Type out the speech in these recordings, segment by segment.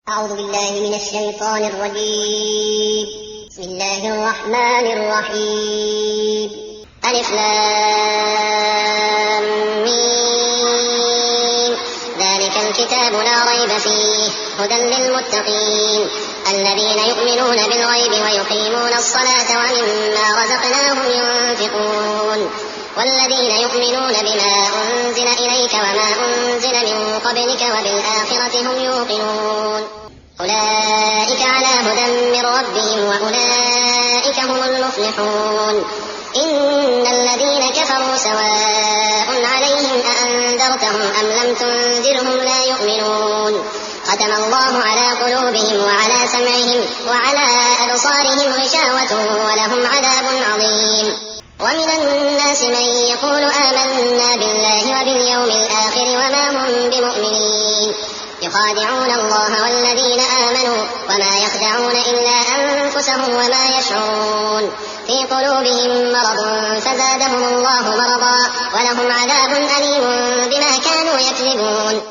أعوذ بالله من الشيطان الرجيم. بسم الله الرحمن الرحيم. ألف لام ميم. ذلك الكتاب لا ريب فيه هدى للمتقين الذين يؤمنون بالغيب ويقيمون الصلاة ومما رزقناهم ينفقون والذين يؤمنون بما أنزل إليك وما أنزل من قبلك وبالآخرة هم يوقنون أولئك على هدى من ربهم وأولئك هم المفلحون. إن الذين كفروا سواء عليهم أأنذرتهم أم لم تنذرهم لا يؤمنون ختم الله على قلوبهم وعلى سمعهم وعلى أبصارهم غشاوة ولهم عذاب عظيم. ومن الناس من يقول آمنا بالله وباليوم الآخر وما هم بمؤمنين يخادعون الله والذين آمنوا وما يخدعون إلا أنفسهم وما يشعرون في قلوبهم مرض فزادهم الله مرضا ولهم عذاب أليم بما كانوا يكذبون.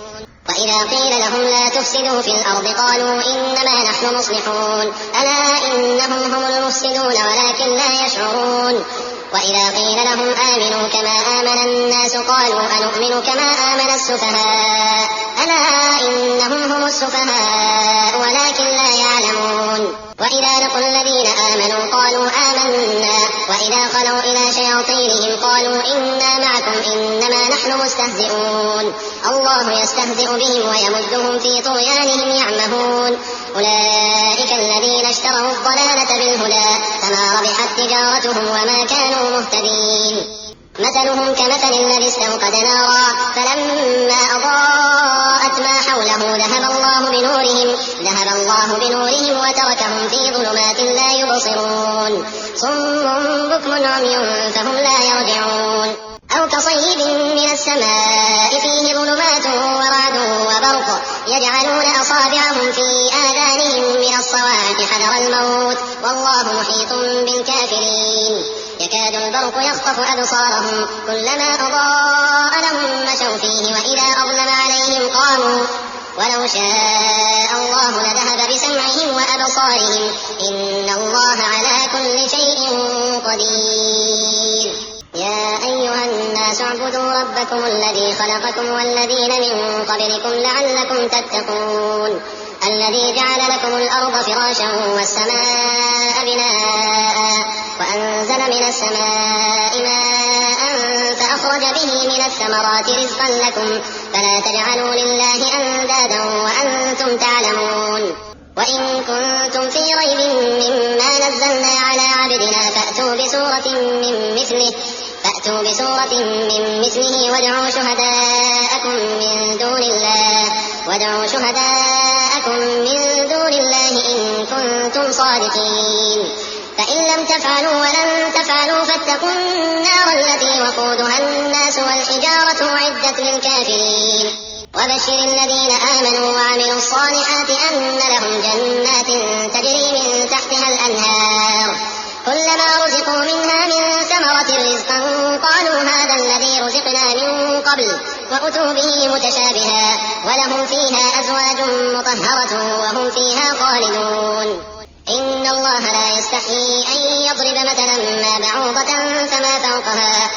وإذا قيل لهم لا تفسدوا في الأرض قالوا إنما نحن مصلحون ألا إنهم هم المفسدون ولكن لا يشعرون. وإذا قيل لهم آمنوا كما آمن الناس قالوا أنؤمن كما آمن السفهاء ألا إنهم هم السفهاء ولكن لا يعلمون. وإذا لقوا الذين آمنوا قالوا آمنا وإذا خلوا إلى شياطينهم قالوا إنا معكم إنما نحن مستهزئون الله يستهزئ بهم ويمدهم في طغيانهم يعمهون. أولئك الذين اشتروا الضلالة بالهدى فما ربحت تجارتهم وما كانوا مهتدين. مثلهم كمثل الذي استوقد نارا فلما أضاءت ما حوله ذهب الله بنورهم وتركهم في ظلمات لا يبصرون صم بكم عمي فهم لا يرجعون. أو كصيب من السماء فيه ظلمات ورعد وبرق يجعلون أصابعهم في آذانهم من الصواعق حذر الموت والله محيط بالكافرين. يكاد البرق يخطف أبصارهم كلما أضاء لهم مشوا فيه وإذا أظلم عليهم قاموا ولو شاء الله لذهب بسمعهم وأبصارهم إن الله على كل شيء قدير. يا أيها الناس اعبدوا ربكم الذي خلقكم والذين من قبلكم لعلكم تتقون الذي جعل لكم الأرض فراشا والسماء بناء وأنزل من السماء ماء فأخرج به من الثمرات رزقا لكم فلا تجعلوا لله أندادا وأنتم تعلمون. وإن كنتم في ريب مما نزلنا على عبدنا فأتوا بسورة من مثله وادعوا شهداءكم من دون الله إن كنتم صادقين فإن لم تفعلوا ولن تفعلوا فاتقوا النار التي وقودها الناس والحجارة أعدت للكافرين. وبشر الذين آمنوا وعملوا الصالحات أن لهم جنات تجري من تحتها الأنهار كلما رزقوا منها من ثمرة رزقا قالوا هذا الذي رزقنا من قبل وأتوا به متشابها ولهم فيها أزواج مطهرة وهم فيها خالدون. إن الله لا يستحيي أن يضرب مثلا ما بعوضة فما فوقها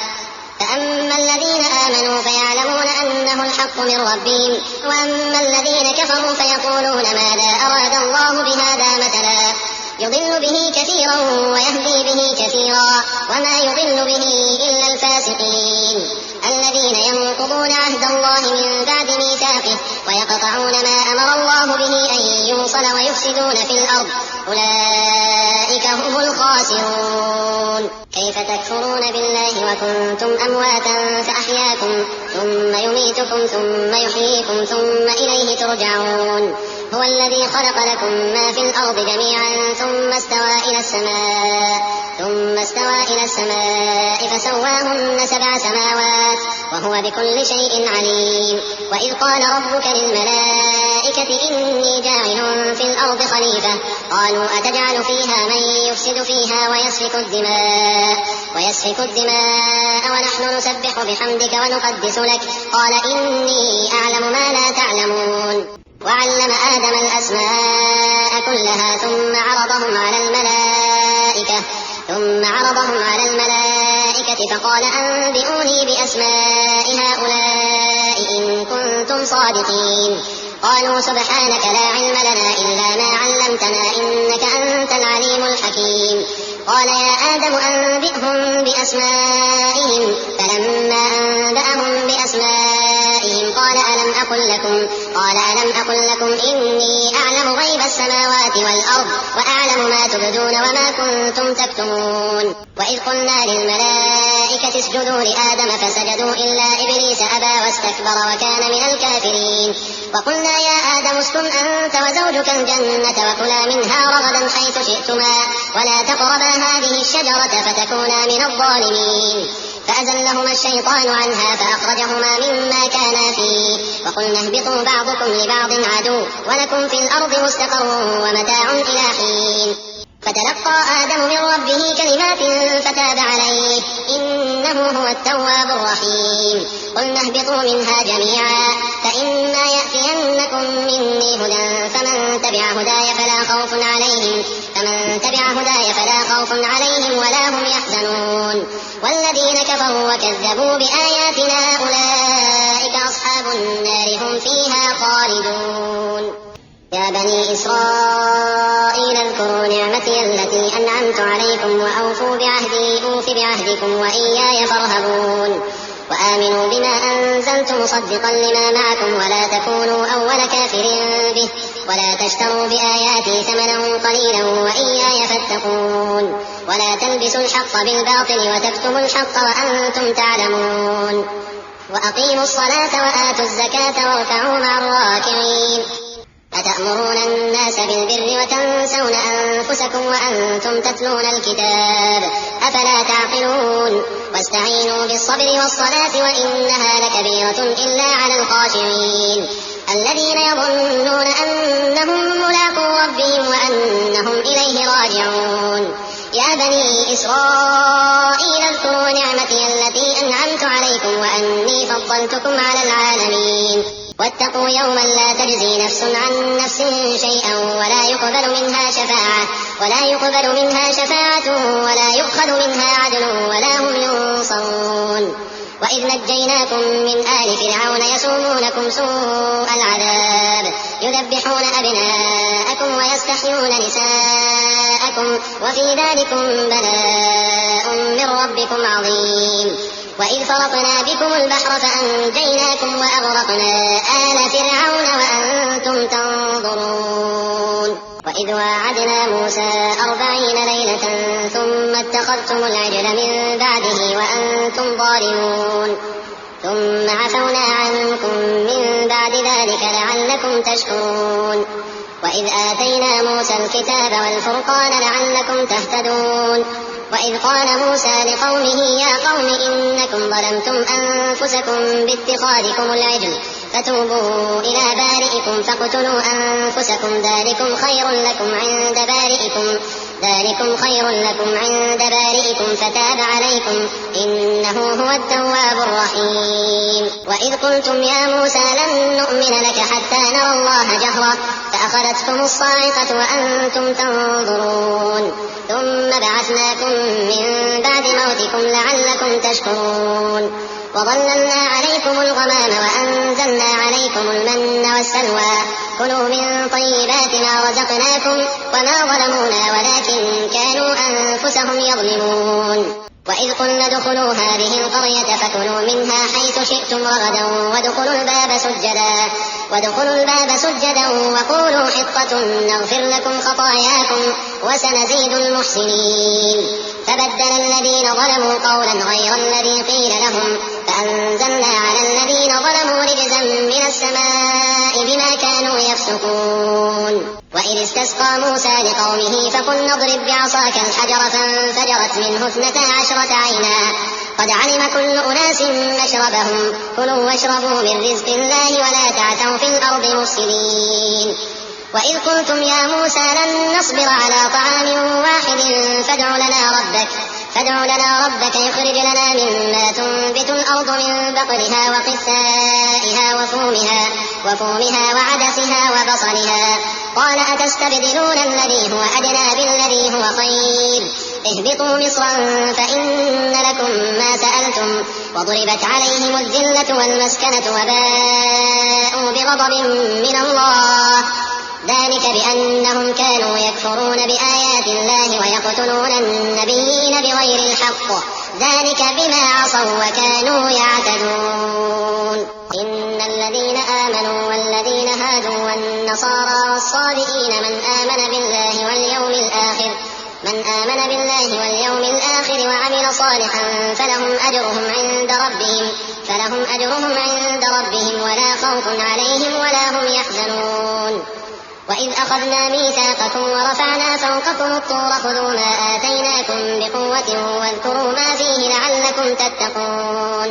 فأما الذين آمنوا فيعلمون أنه الحق من ربهم وأما الذين كفروا فيقولون ماذا أراد الله بهذا مثلا يضل به كثيرا ويهدي به كثيرا وما يضل به إلا الفاسقين الذين ينقضون عهد الله من بعد ميثاقه ويقطعون ما أمر الله به أن يوصل ويفسدون في الأرض أولئك هم الخاسرون. كيف تكفرون بالله وكنتم أمواتا فأحياكم ثم يميتكم ثم يحييكم ثم إليه ترجعون. هو الذي خلق لكم ما في الأرض جميعا ثم استوى إلى السماء فسواهن 7 سماوات وهو بكل شيء عليم. وإذ قال ربك للملائكة إني جاعل في الأرض خليفة قالوا أتجعل فيها من يفسد فيها ويسفك الدماء ونحن نسبح بحمدك ونقدس لك قال إني أعلم ما لا تعلمون. وعلم آدم الأسماء كلها ثم عرضهم على الملائكة فقال أنبئوني بأسماء هؤلاء إن كنتم صادقين. قالوا سبحانك لا علم لنا إلا ما علمتنا إنك أنت العليم الحكيم. قال يا آدم أنبئهم بأسمائهم فلما أنبأهم بأسمائهم قال ألم أقل لكم إني أعلم غيب السماوات والأرض وأعلم ما تبدون وما كنتم تكتمون. وإذ قلنا للملائكة اسجدوا لآدم فسجدوا إلا إبليس أبى واستكبر وكان من الكافرين. وقلنا يا آدم اسكن أنت وزوجك الجنة وكلا منها رغدا حيث شئتما ولا تقربا هذه الشجرة فتكونا من الظالمين. فأزلهما الشيطان عنها فأخرجهما مما كانا فيه وقلنا اهبطوا بعضكم لبعض عدو ولكم في الأرض مستقر ومتاع إلى حين. فتلقى آدم من ربه كلمات فتاب عليه إنه هو التواب الرحيم. قلنا اهبطوا منها جميعا فإما يأتينكم مني هدى فمن تبع هداي فلا خوف عليهم ولا هم يحزنون. والذين كفروا وكذبوا بآياتنا أولئك أصحاب النار هم فيها خالدون. يا بني إسرائيل اذكروا نعمتي التي أنعمت عليكم وأوفوا بعهدي أوف بعهدكم وإياي فارهبون. وآمنوا بما أنزلت مصدقا لما معكم ولا تكونوا أول كافر به ولا تشتروا بآياتي ثمنا قليلا وإياي فاتقون. ولا تلبسوا الحق بالباطل وتكتموا الحق وأنتم تعلمون. وأقيموا الصلاة وآتوا الزكاة واركعوا مع الراكعين. أتأمرون الناس بالبر وتنسون أنفسكم وأنتم تتلون الكتاب أفلا تعقلون. واستعينوا بالصبر والصلاة وإنها لكبيرة إلا على الخاشعين الذين يظنون أنهم ملاقو ربهم وأنهم إليه راجعون. يا بني إسرائيل اذكروا نعمتي التي أنعمت عليكم وأني فضلتكم على العالمين. واتقوا يوما لا تجزي نفس عن نفس شيئا ولا يقبل منها شفاعة ولا يؤخذ منها عدل ولا هم ينصرون. وإذ نجيناكم من آل فرعون يسومونكم سوء العذاب يذبحون أبناءكم ويستحيون نساءكم وفي ذلكم بلاء من ربكم عظيم. وإذ فرقنا بكم البحر فأنجيناكم وأغرقنا آل فرعون وأنتم تنظرون. وإذ واعدنا موسى 40 ليلة ثم اتخذتم العجل من بعده وأنتم ظالمون ثم عفونا عنكم من بعد ذلك لعلكم تشكرون. وإذ آتينا موسى الكتاب والفرقان لعلكم تهتدون. وإذ قال موسى لقومه يا قوم إنكم ظلمتم أنفسكم باتخاذكم العجل فتوبوا إلى بارئكم فاقتلوا أنفسكم ذلكم خير لكم عند بارئكم فتاب عليكم إنه هو التواب الرحيم. وإذ قلتم يا موسى لن نؤمن لك حتى نرى الله جهرة فأخذتكم الصاعقة وأنتم تنظرون ثم بعثناكم من بعد موتكم لعلكم تشكرون. وظللنا عليكم الغمام وأنزلنا عليكم المن والسلوى كلوا من طيبات ما رزقناكم وما ظلمونا ولكن كانوا أنفسهم يظلمون. وإذ قلنا ادخلوا هذه القرية فكلوا منها حيث شئتم رغدا وادخلوا الباب سجدا وقولوا حطة نغفر لكم خطاياكم وسنزيد المحسنين. فبدل الذين ظلموا قولا غير الذي قيل لهم فأنزلنا على الذين ظلموا رجزا من السماء بما كانوا يفسقون. وإذ استسقى موسى لقومه فقلنا اضرب بعصاك الحجر فانفجرت منه 12 عينا قد علم كل أناس مشربهم كلوا واشربوا من رزق الله ولا تعثوا في الأرض مفسدين. وإذ قلتم يا موسى لن نصبر على طعام واحد فادع فادع لنا ربك يخرج لنا مما تنبت الأرض من بقلها وقثائها وفومها وعدسها وبصلها. قال أتستبدلون الذي هو أدنى بالذي هو خير اهبطوا مصرا فإن لكم ما سألتم وضربت عليهم الذلة والمسكنة وباءوا بغضب من الله ذلك بأنهم كانوا يكفرون بآيات الله ويقتلون النبيين بغير الحق ذلك بما عصوا وكانوا يعتدون. إن الذين آمنوا والذين هادوا والنصارى والصابئين من آمن بالله واليوم الآخر وعمل صالحا فلهم أجرهم عند ربهم ولا خوف عليهم ولا هم يحزنون. وإذ أخذنا ميثاقكم ورفعنا فوقكم الطور خذوا ما آتيناكم بقوة واذكروا ما فيه لعلكم تتقون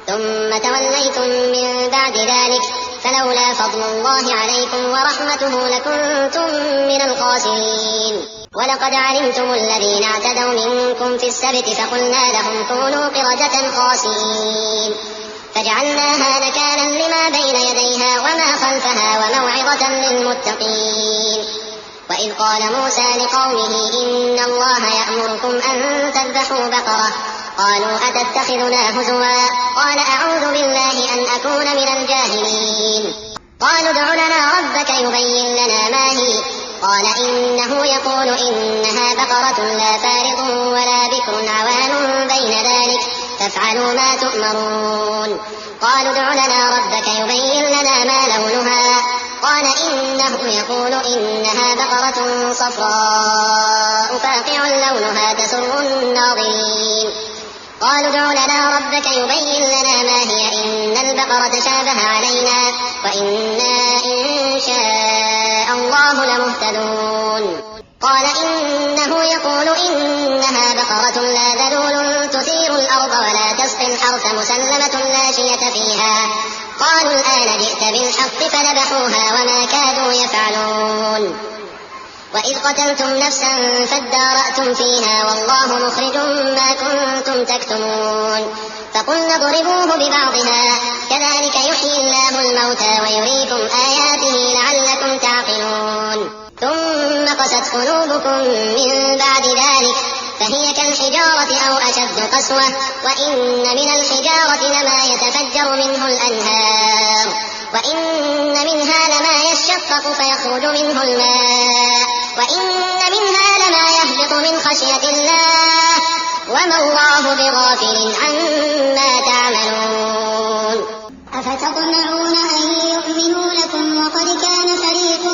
ثم توليتم من بعد ذلك فلولا فضل الله عليكم ورحمته لكنتم من الخاسرين. ولقد علمتم الذين اعتدوا منكم في السبت فقلنا لهم كونوا قردة خاسئين فجعلناها نكالا لما بين يديها وما خلفها وموعظة للمتقين. وإذ قال موسى لقومه إن الله يأمركم أن تذبحوا بقرة قالوا أتتخذنا هزوا قال أعوذ بالله أن أكون من الجاهلين. قالوا ادع لنا ربك يبين لنا ما هي قال إنه يقول إنها بقرة لا فارض ولا بكر عوان بين ذلك فافعلوا ما تؤمرون. قالوا ادع لنا ربك يبين لنا ما لونها قال إنه يقول إنها بقرة صفراء فاقع لونها تسر الناظرين. قالوا ادع لنا ربك يبين لنا ما هي إن البقرة شابه علينا وإنا إن شاء الله لمهتدون. قال إنه يقول إنها بقرة لا ذلول تثير الأرض ولا تسقي الحرث مسلمة لا شية فيها. قالوا الآن جئت بالحق فذبحوها وما كادوا يفعلون. وإذ قتلتم نفسا فادارأتم فيها والله مخرج ما كنتم تكتمون. فقلنا اضربوه ببعضها كذلك يحيي الله الموتى ويريكم آياته لعلكم تعقلون. ثم قست قلوبكم من بعد ذلك فهي كالحجارة أو أشد قسوة وإن من الحجارة لما يتفجر منه الأنهار وإن منها لما يشقق فيخرج منه الماء وإن منها لما يهبط من خشية الله وما الله بغافل عما تعملون. أفتطمعون أن يؤمنوا لكم وقد كان فريق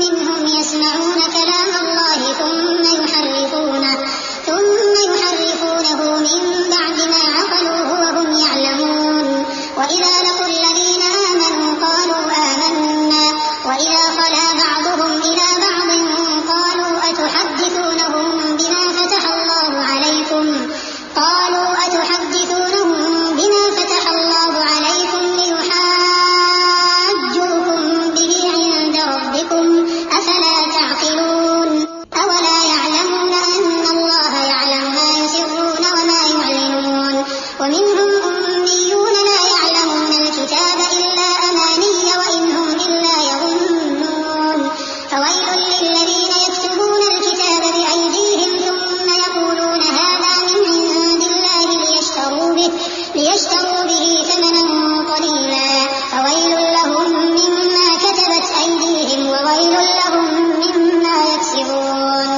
منهم يسمعون كلام الله ثم يحرفونه من بعد ما عقلوه وهم يعلمون. وإذا لقوا الذين آمنوا قالوا آمنا وإذا خلا بعضهم إلى بعض قالوا أتحدثونهم بما فتح الله عليكم ليحاجوكم به عند ربكم أفلا تعقلون. أولا يعلمون أن الله يعلم ما يسرون وما يعلنون. ومنهم أميون لا يعلمون الكتاب إلا أماني وإن هم إلا يظنون. فويل للذين يكتبون الكتاب بأيديهم ثم يقولون هذا من عند الله ليشتروا به ثمنا قليلا فويل لهم مما كتبت أيديهم وويل لهم مما يكسبون.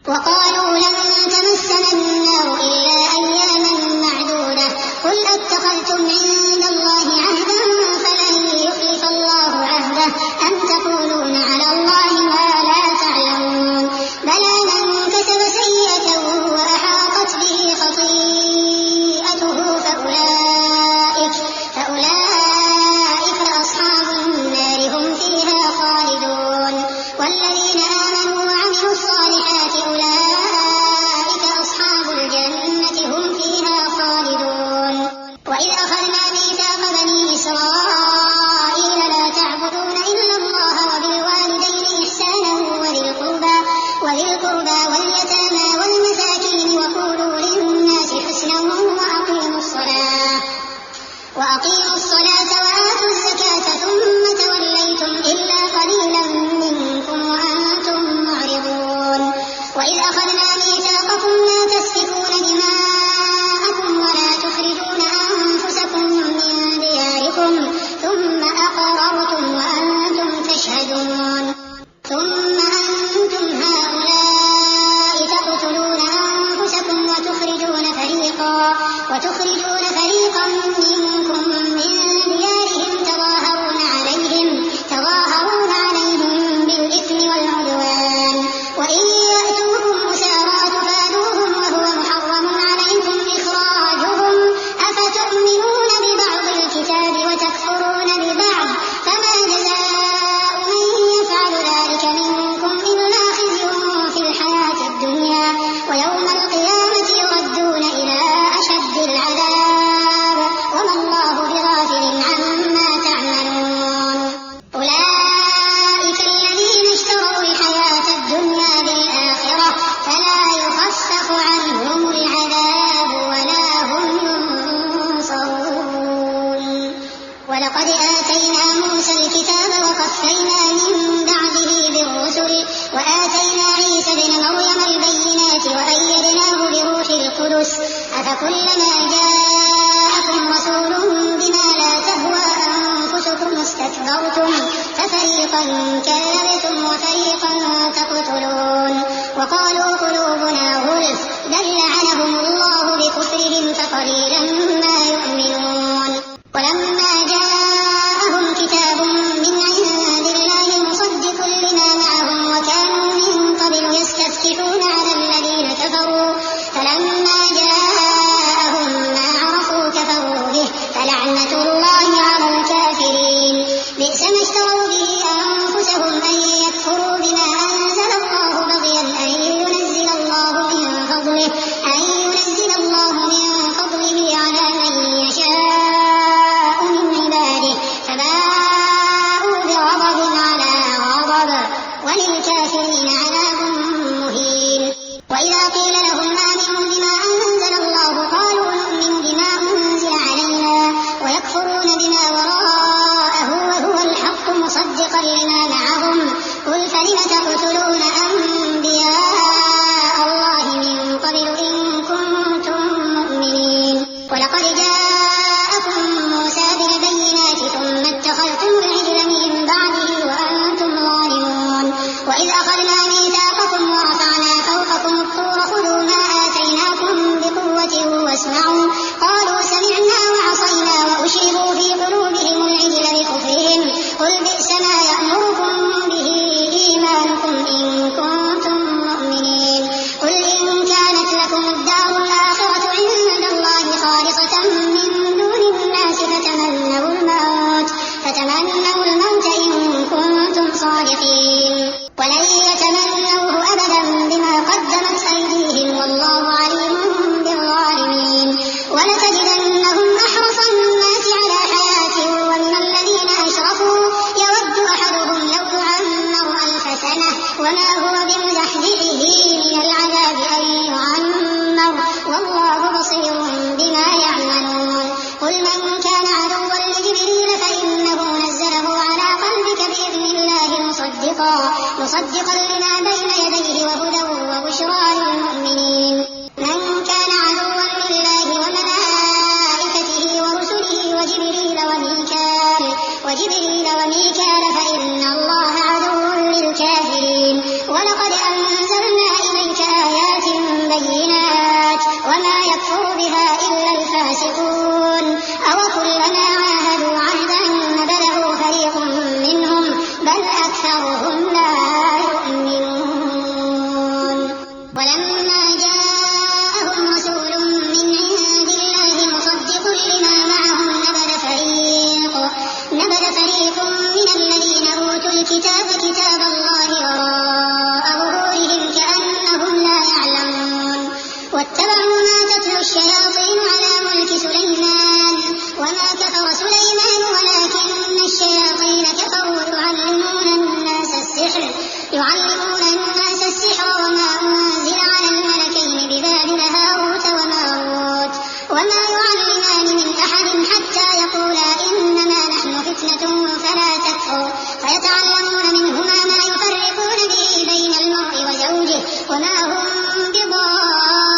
وقالوا لن تمسنا النار إلا أياما معدودة قل أتخذتم عند الله عهدا فلن يخلف الله عهده أم تقولون على الله ما لا تعلمون. بلى من كسب سيئة وأحاطت به خطيئته فأولئك أصحاب النار هم فيها خالدون. والذين آمنوا وعملوا الصالحات أولئك أصحاب الجنة هم فيها خالدون. وإذ أخذنا ميثاق بني إسرائيل لا تعبدون إلا الله وبالوالدين إحسانا وذي القربى واليتامى والمساكين وقولوا أفكلما جاءكم رسول بما لا تهوى أنفسكم استكبرتم ففريقا كذبتم وفريقا تقتلون وقالوا قلوبنا غلف بل لعنهم الله بكفرهم فقليلا ما يؤمنون ولما جاءهم كتاب من عند الله مصدق لما معهم وكانوا من قبل يستفتحون على الذين كفروا فلما جاءهم ما عرفوا كفروا به فلعنة الله على الكافرين بئس ما اشتروا به أنفسهم أن يكفروا بما أنزل الله بغيا أن ينزل الله من فضله على من يشاء من عباده فباءوا بغضب على غضب وللكافرين عذاب مهين وإذا قيل لهم آمنوا بما أنزل الله قالوا نؤمن بما أنزل علينا ويكفرون بما وراءه وهو الحق مصدقا لما معهم قل فلم تقتلون أنبياء الله من قبل إن كنتم مؤمنين ولقد جاءكم موسى بالبينات ثم اتخذتم العجل من بعده وأنتم ظالمون وإذ أخذنا ميثاقكم ورفعنا فوقكم الطور خذوا ما آتيناكم بقوة واسمعوا قالوا سمعنا وعصينا وأشربوا في قلوبهم العجل بكفرهم قل بئس ما يأمركم به إيمانكم إن كنتم مؤمنين قل إن كانت لكم الدار الآخرة عند الله خالصة من دون الناس فتمنوا الموت إن كنتم صادقين ولن يتمنوه أبدا بما قدمت أيديهم والله عليم بالظالمين ولتجدنهم أحرص الناس على حياة ومن الذين أشركوا يود أحدهم لو يعمر 1000 سنة وما هو بمزحزحه من العذاب أن يعمر والله بصير بما يعملون قل من كان عدوا لجبريل فإنه نزله على قلبك بإذن الله مصدقا لما بين يديه وهدى وبشرى للمؤمنين من كان عدوا لله وملائكته ورسله وجبريل وميكال فإن الله عدو للكافرين ولقد أنزلنا إليك آيات بينات وما يكفر بها إلا الفاسقون أوكلما عاهدوا عهدا نبذه فريق منهم بل أكثرهم لا يؤمنون ولما جاءهم رسول من عند الله مصدق لما معهم نبذ فريق من الذين أوتوا الكتاب كتاب الله وراء ظهورهم كأنهم لا يعلمون واتبعوا ما تتلو الشياطين على ملك سليمان وما كفر سليمان ولكن الشياطين كفروا يعلمون الناس السحر وما أنزل على الملكين ببابل هاروت وماروت وما يعلمان من أحد حتى يقولا إنما نحن فتنة فلا تكفر فيتعلمون منهما ما يفرقون به بين المرء وزوجه وما هم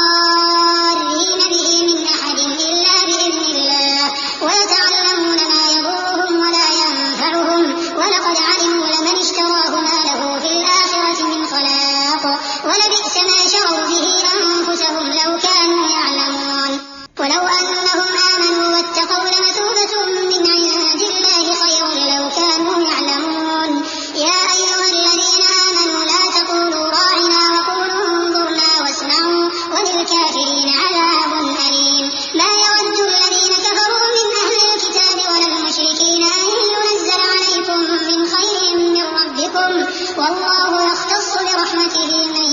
بضارين به من أحد إلا بإذن الله ويتعلمون ما يضرهم ولا ينفعهم ولقد علموا لمن اشتراه ما له في الآخرة من خلاق ولبئس ما شروا به أنفسهم لو كانوا يعلمون ولو أنهم آمنوا واتقوا لمثوبة من عند الله خير لو كانوا يعلمون يا أيها الذين آمنوا لا تقولوا راعنا وقولوا انظرنا واسمعوا وللكافرين عذاب أليم ما يود الذين كفروا من أهل الكتاب ولا المشركين أن ينزل عليكم من خير من ربكم والله يختص برحمته من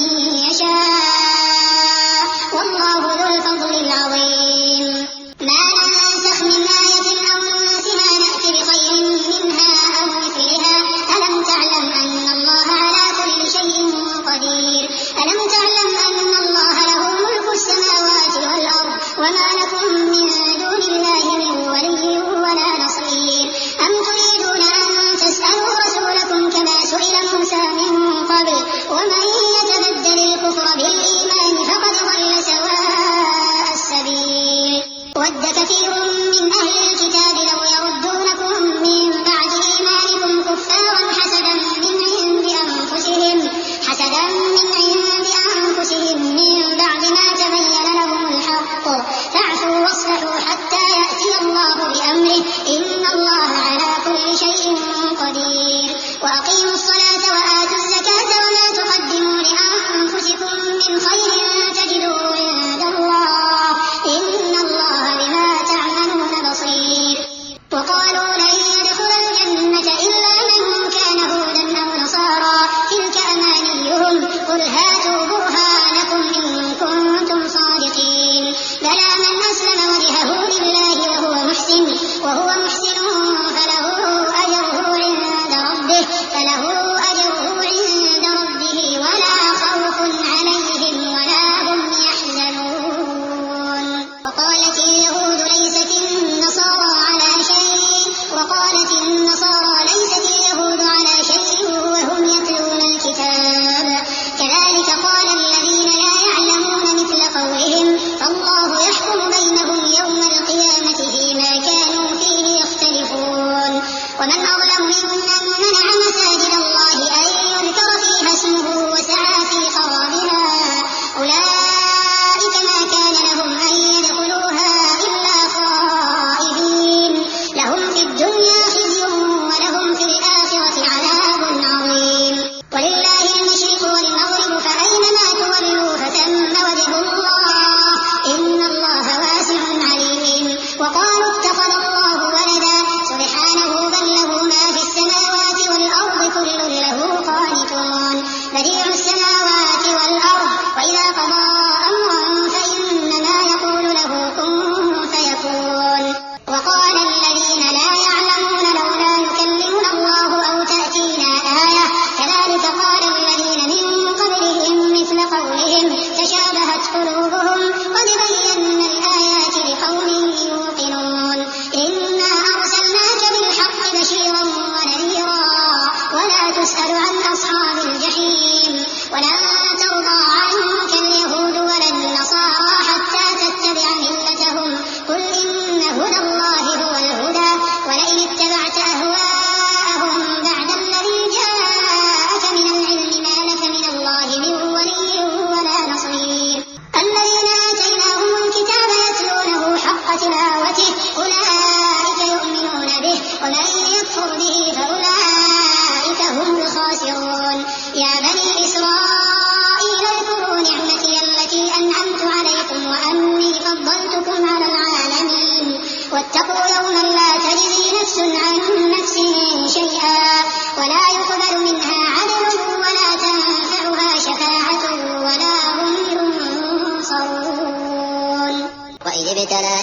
يشاء والله ذو الفضل العظيم ما ننسخ من آية أو ننسها نأتي بخير منها أو مثلها ألم تعلم أن الله على كل شيء قدير ألم تعلم أن الله له ملك السماوات والأرض وما لكم من دون الله من ولي ولا نصير أم تريدون أن تسألوا رسولكم كما سئل موسى من قبل ومن يتبدل الكفر بالإيمان فقد ضل سواء السبيل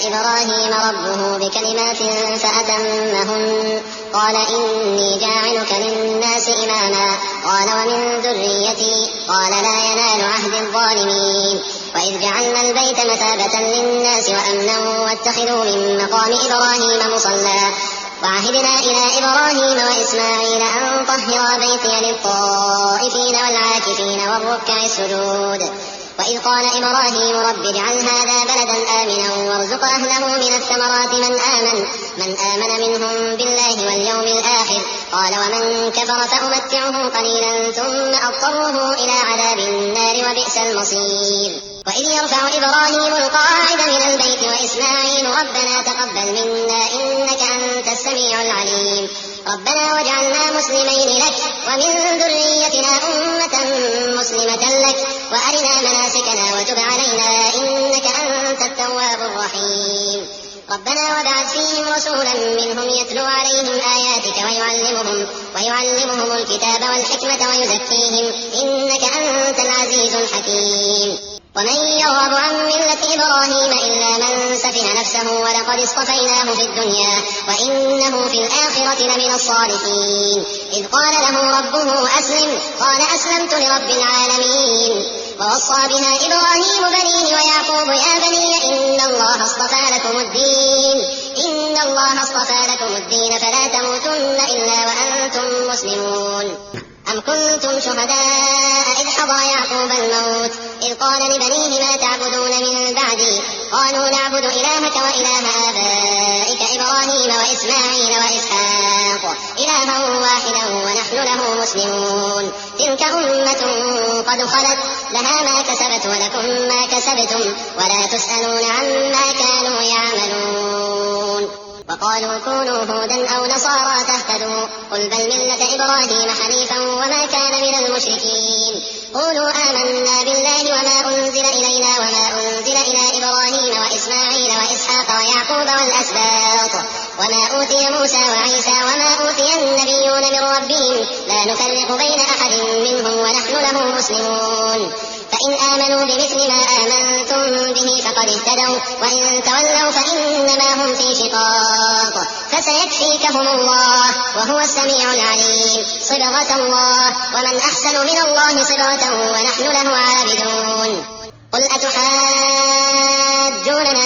إبراهيم ربه بكلمات فأتمهن قال إني جاعلك للناس إماما قال ومن ذريتي قال لا ينال عهد الظالمين وإذ جعلنا البيت مثابة للناس وأمنا واتخذوا من مقام إبراهيم مصلى وعهدنا إلى إبراهيم وإسماعيل أن طهرا بيتي للطائفين والعاكفين والركع السجود وإذ قال إبراهيم رب اجعل هذا بلدا آمنا وارزق أهله من الثمرات من آمن منهم بالله واليوم الآخر قال ومن كفر فأمتعه قليلا ثم أضطره إلى عذاب النار وبئس المصير وإذ يرفع إبراهيم القواعد من البيت وإسماعيل ربنا تقبل منا إنك أنت السميع العليم ربنا واجعلنا مسلمين لك ومن ذريتنا أمة مسلمة لك وأرنا مناسكنا وتب علينا إنك أنت التواب الرحيم ربنا وابعث فيهم رسولا منهم يتلو عليهم آياتك ويعلمهم الكتاب والحكمة ويزكيهم إنك أنت العزيز الحكيم ومن يرغب عن ملة إبراهيم إلا من سفه نفسه ولقد اصطفيناه في الدنيا وإنه في الآخرة لمن الصالحين إذ قال له ربه أسلم قال أسلمت لرب العالمين ووصى بها إبراهيم بنيه ويعقوب يا بني إن الله اصطفى لكم الدين فلا تموتن إلا وأنتم مسلمون أم كنتم شهداء إذ حضر يعقوب الموت إذ قال لبنيه ما تعبدون من بعدي قالوا نعبد إلهك وإله آبائك إبراهيم وإسماعيل وإسحاق إلها واحدا ونحن له مسلمون تلك أمة قد خلت لها ما كسبت ولكم ما كسبتم ولا تسألون عما كانوا يعملون وقالوا كونوا هودا أو نصارى تهتدوا قل بل ملة إبراهيم حنيفا وما كان من المشركين قولوا آمنا بالله وما أنزل إلينا وما أنزل إلى إبراهيم وإسماعيل وإسحاق ويعقوب والأسباط وما أوتي موسى وعيسى وما أوتي النبيون من ربهم لا نفرق بين أحد منهم ونحن له مسلمون فإن آمنوا بمثل ما آمنتم به فقد اهتدوا وإن تولوا فإنما هم في شقاق فسيكفيكهم الله وهو السميع العليم صبغة الله ومن أحسن من الله صبغة ونحن له عابدون قل أتحاجوننا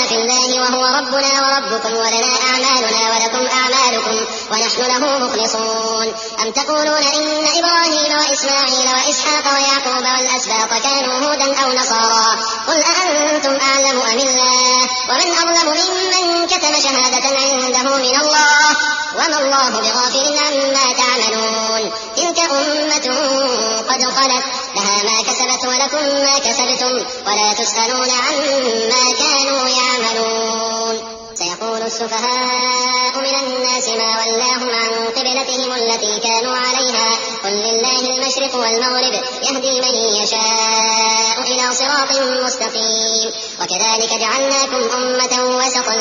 في الله وهو ربنا وربكم ولنا أعمالنا ولكم أعمالكم ونحن له مخلصون أم تقولون إن إبراهيم وإسماعيل وإسحاق ويعقوب والأسباط كانوا هودا أو نصارى قل أأنتم أعلم أم الله ومن أظلم ممن كتم شهادة عنده من الله وما الله بغافل عما تعملون تلك أمة قد خلت لها ما كسبت ولكم ما كسبتم ولا تسألون عما كانوا يعملون سيقول السفهاء من الناس ما ولاهم عن قبلتهم التي كانوا عليها قل لله المشرق والمغرب يهدي من يشاء إلى صراط مستقيم وكذلك جعلناكم أمة وسطا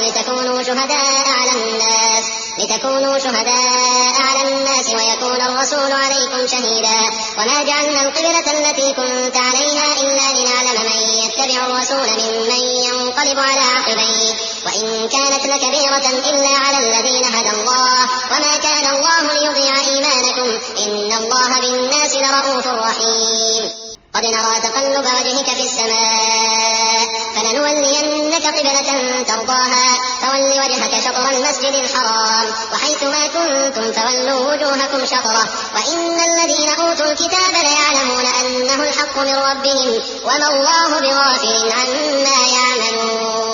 لتكونوا شهداء على الناس ويكون الرسول عليكم شهيدا وما جعلنا القبلة التي كنت عليها إلا لنعلم من يتبع الرسول ممن ينقلب على عقبيه وإن كانت لكبيرة إلا على الذين هدى الله وما كان الله ليضيع إيمانكم إن الله بالناس لرؤوف رحيم قد نرى تقلب وجهك في السماء فلنولينك قبلة ترضاها فول وجهك شطر المسجد الحرام وحيث ما كنتم فولوا وجوهكم شطره وإن الذين أوتوا الكتاب ليعلمون أنه الحق من ربهم وما الله بغافل عما يعملون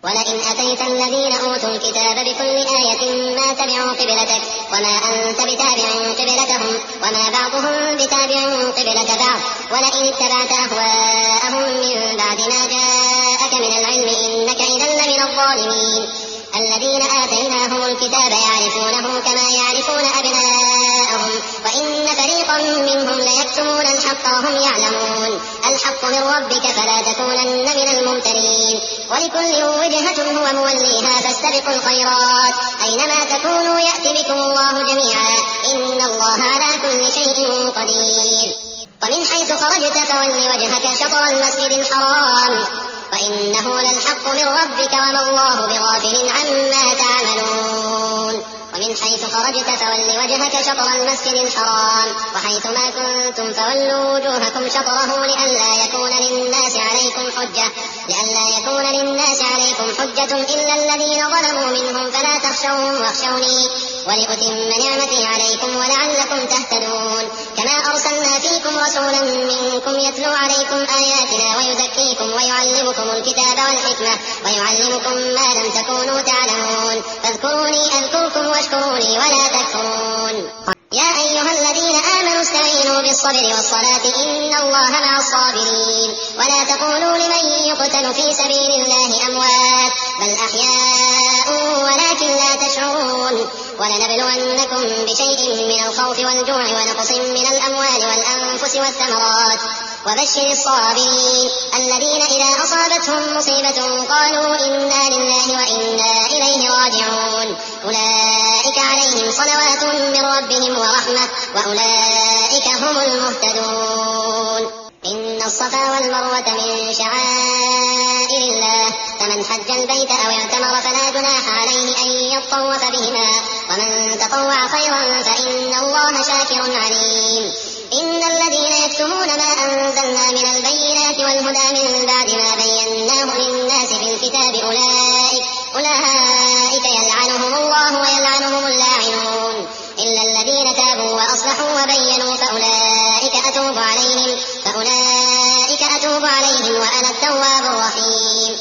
ولئن أتيت الذين أوتوا الكتاب بكل آية ما تبعوا قبلتك وما أنت بتابع قبلتهم وما بعضهم بتابع قبلة بعض ولئن اتبعت أهواءهم من بعد ما جاءك من العلم إنك إذا لمن الظالمين الذين آتيناهم الكتاب يعرفونه كما يعرفون أبناءهم وإن فريقا منهم ليكتمون الحق وهم يعلمون الحق من ربك فلا تكونن من الممترين ولكل وجهة هو موليها فاستبقوا الخيرات أينما تكونوا يأتي بكم الله جميعا إن الله على كل شيء قدير ومن حيث خرجت فول وجهك شطر المسجد الحرام وإنه للحق من ربك وما الله بغافل عما تعملون. ومن حيث خرجت فول وجهك شطر المسجد الحرام وحيث ما كنتم فولوا وجوهكم شطره لئلا يكون للناس عليكم حجة إلا الذين ظلموا منهم فلا تخشوهم واخشوني ولأتم نعمتي عليكم ولعلكم تهتدون. كما أرسلنا فيكم رسولا منكم يتلو عليكم آياتنا ويزكيكم ويعلمكم الكتاب والحكمة ويعلمكم ما لم تكونوا تعلمون. فاذكروني أذكركم واشكروا لي ولا تكفرون. يا أيها الذين آمنوا استعينوا بالصبر والصلاة إن الله مع الصابرين. ولا تقولوا لمن يقتل في سبيل الله أموات بل أحياء ولكن لا تشعرون. ولنبلونكم بشيء من الخوف والجوع ونقص من الأموال والأنفس والثمرات وبشر الصابرين الذين إذا أصابتهم مصيبة قالوا إنا لله وإنا إليه راجعون. أولئك عليهم صلوات من ربهم ورحمة وأولئك هم المهتدون. إن الصفا والمروة من شعائر الله فمن حج البيت أو اعتمر فلا جناح عليه أن يطوف بهما ومن تطوع خيرا فإن الله شاكر عليم. إن الذين يكتمون ما أنزلنا من البينات والهدى من بعد ما بيناه للناس في الكتاب أولئك يلعنهم الله ويلعنهم اللاعنون إلا الذين تابوا وأصلحوا وبينوا فأولئك أتوب عليهم وأنا التواب الرحيم.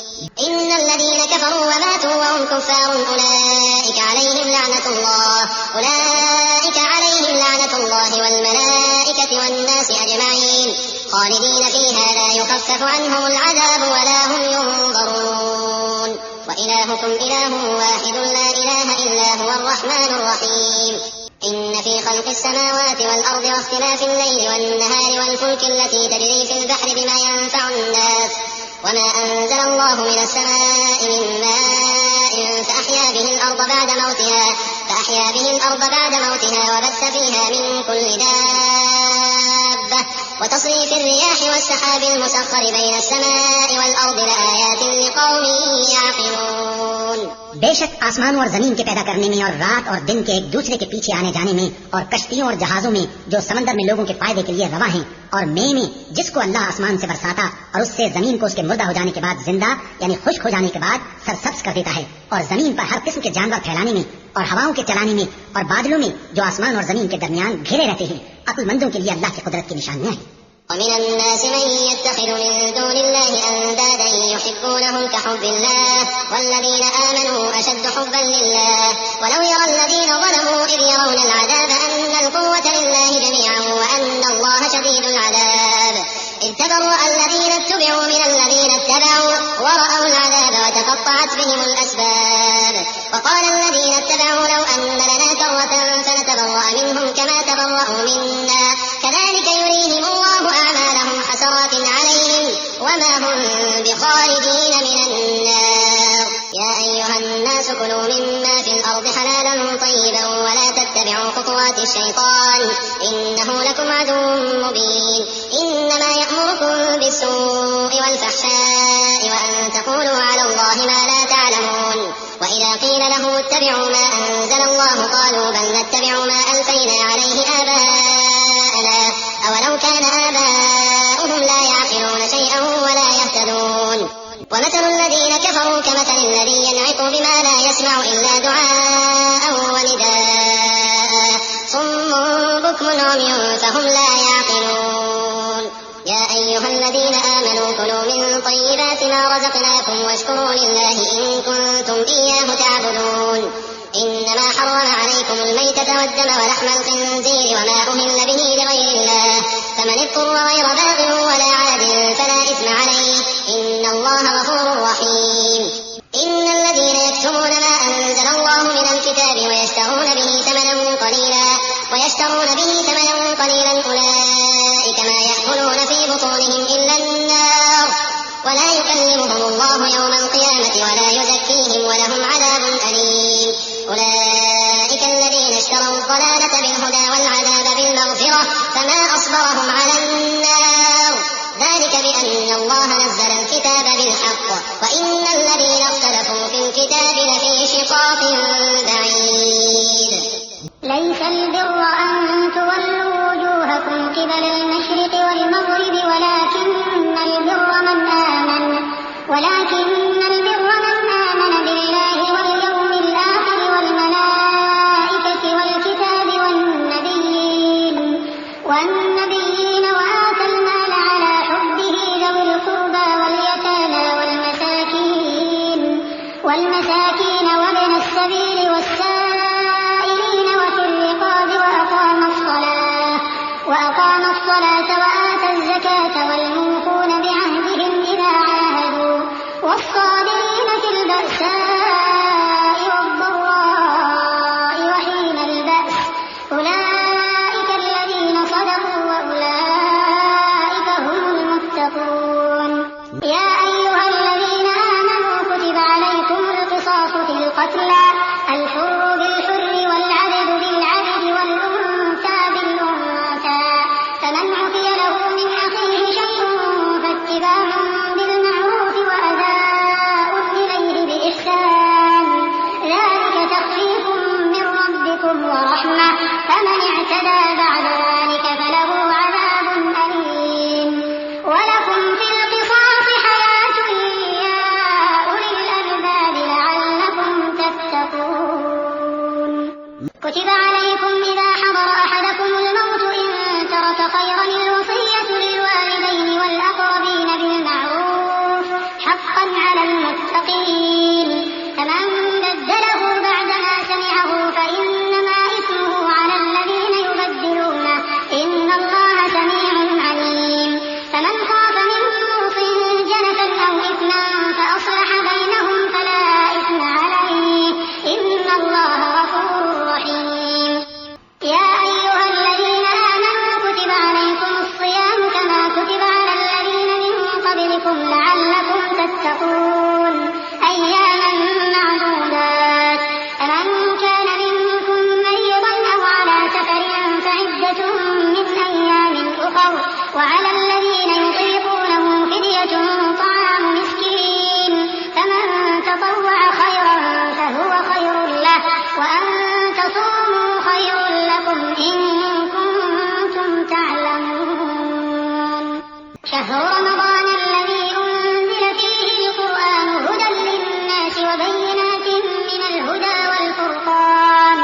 إن الذين كفروا وماتوا وهم كفار أولئك عليهم لعنة الله والملائكة والناس أجمعين خالدين فيها لا يخفف عنهم العذاب ولا هم ينظرون. وإلهكم إله واحد لا إله إلا هو الرحمن الرحيم. إن في خلق السماوات والأرض واختلاف الليل والنهار والفلك التي تجري في البحر بما ينفع الناس وما أنزل الله من السماء من ماء فأحيا به الأرض بعد موتها وبث فيها من كل دابة وتصريف الرياح والسحاب المسخر بين السماء والأرض لآيات لقوم يعقلون. بے شک آسمانوں اور زمین کے پیدا کرنے میں اور رات اور دن کے ایک دوسرے کے پیچھے آنے جانے میں اور کشتیوں اور جہازوں میں جو سمندر میں لوگوں کے فائدے کے لیے رواں ہیں اور میں جس کو اللہ آسمان سے برساتا اور اس سے زمین کو اس کے مردہ ہو جانے کے بعد زندہ یعنی خشک ہو جانے کے بعد سرسبز کر دیتا ہے اور زمین پر ہر قسم کے جانور پھیلانے میں اور ہواؤں کے چلانے میں اور بادلوں میں جو آسمان اور زمین کے درمیان گھرے رہتے ہیں عقل مندوں کے لیے اللہ کی قدرت کی نشانیاں ہیں. ومن الناس من يتخذ من دون الله أندادا يحبونهم كحب الله والذين آمنوا أشد حبا لله ولو يرى الذين ظلموا إذ يرون العذاب أن القوة لله جميعا وأن الله شديد العذاب إذ تبرأ الذين اتبعوا من الذين اتبعوا ورأوا العذاب وتقطعت بهم الأسباب وقال الذين اتبعوا لو أن لنا كرة فنتبرأ منهم كما تبرأوا منا كذلك يريهم الله أعمالهم حسرات عليهم وما هم بخارجين من النار. يا أيها الناس كلوا مما في الأرض حلالا طيبا ولا تتبعوا خطوات الشيطان إنه لكم عدو مبين. إنما يأمركم بالسوء والفحشاء وأن تقولوا على الله ما لا تعلمون. وإذا قيل له اتبعوا ما أنزل الله قالوا بل نتبع ما ألفينا عليه آباءنا أولو كان آباؤهم لا يعقلون شيئا ولا يهتدون. ومثل الذين كفروا كمثل الذي ينعق بما لا يسمع إلا دعاء ونداء صم بكم عمي فهم لا يعقلون. يا أيها الذين آمنوا كلوا من طيبات ما رزقناكم واشكروا لله إن كنتم إياه تعبدون. إنما حرم عليكم الميتة والدم ولحم الخنزير وما أهل به لغير الله فمن اضطر غير باغ ولا عاد فلا إثم عليه إن الله غفور رحيم. إن الذين يكتمون ما أنزل الله من الكتاب ويشترون به ثمنا قليلا أولئك ما يأكلون في بطونهم إلا النار ولا يكلمهم الله يوم القيامة ولا يزكيهم ولهم عذاب أليم. أولئك الذين اشتروا الضلالة بالهدى والعذاب بالمغفرة فما أصبرهم على النار ذلك بأن الله نزل الكتاب بالحق شهر رمضان الذي أنزل فيه القرآن هدى للناس وبينات من الهدى والفرقان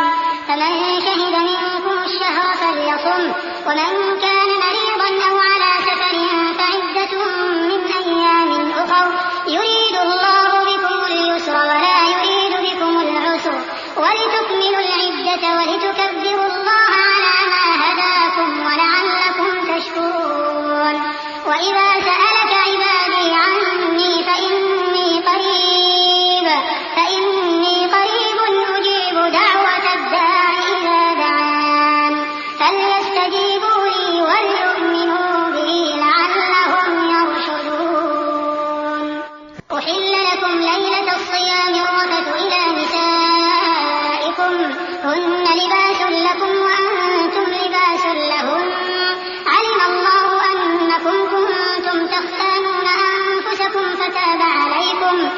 فمن شهد منكم الشهر فليصم ومن كان مريضا أو على سفر فعدة من أيام أخر يريد الله بكم اليسر ولا يريد بكم العسر ولتكملوا العدة ولتكبروا الله على ما هداكم ولعلكم تشكرون وإذا سألك عبادي عني فإني قريب أجيب دعوة الداع إذا دعان فليستجيبوا لي وليؤمنوا بي لعلهم يرشدون أحل لكم ليلة الصيام الرفث إلى نسائكم هن لباس لكم وأنتم لباس لهن علم الله أنكم كنتم تختانون أنفسكم فتاب عليكم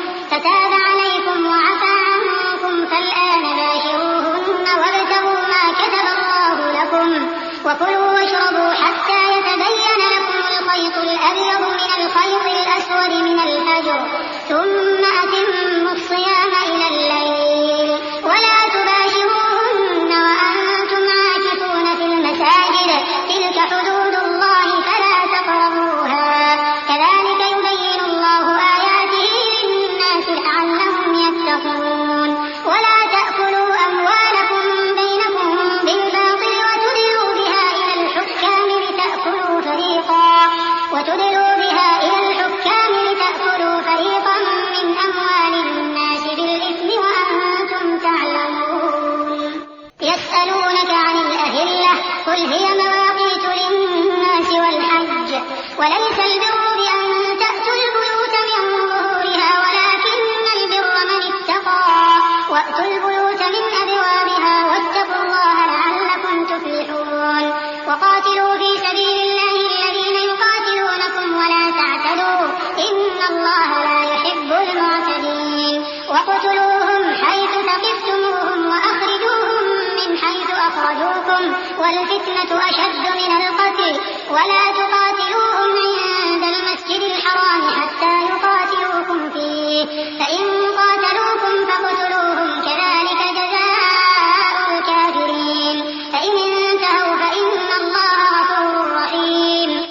وعفى عنكم فالآن باشروهن وابتغوا ما كتب الله لكم وكلوا واشربوا حتى يتبين لكم الخيط الأبيض من الخيط الأسود من الفجر ثم أتموا الصيام إلى الليل ولا تباشروهن وأنتم عاكفون في المساجد تلك حدود الله فلا تقربوها كذلك يبين الله آياته للناس لعلهم يتقون ولا تأكلوا أموالكم بينكم بالباطل وتدلوا بها إلى الحكام لتأكلوا فريقا من أموال الناس بالإثم وأنتم تعلمون يسألونك عن الأهلة قل هي مواقيت للناس والحج وليس البر بأن تأتوا البيوت من ظهورها ولكن البر من اتقى وأتوا البيوت من أبوابها واتقوا الله لعلكم تفلحون وقاتلوا في سبيل الله الذين يقاتلونكم ولا تعتدوا إن الله لا يحب المعتدين وقتلوهم حيث ثقفتموهم وأخرجوهم من حيث أخرجوكم والفتنة أشد من القتل ولا تقاتلوهم عند المسجد الحرام حتى يقاتلوكم فيه فإن قاتلوكم فاقتلوهم كذلك جزاء الكافرين فإن انتهوا فإن الله غفور رحيم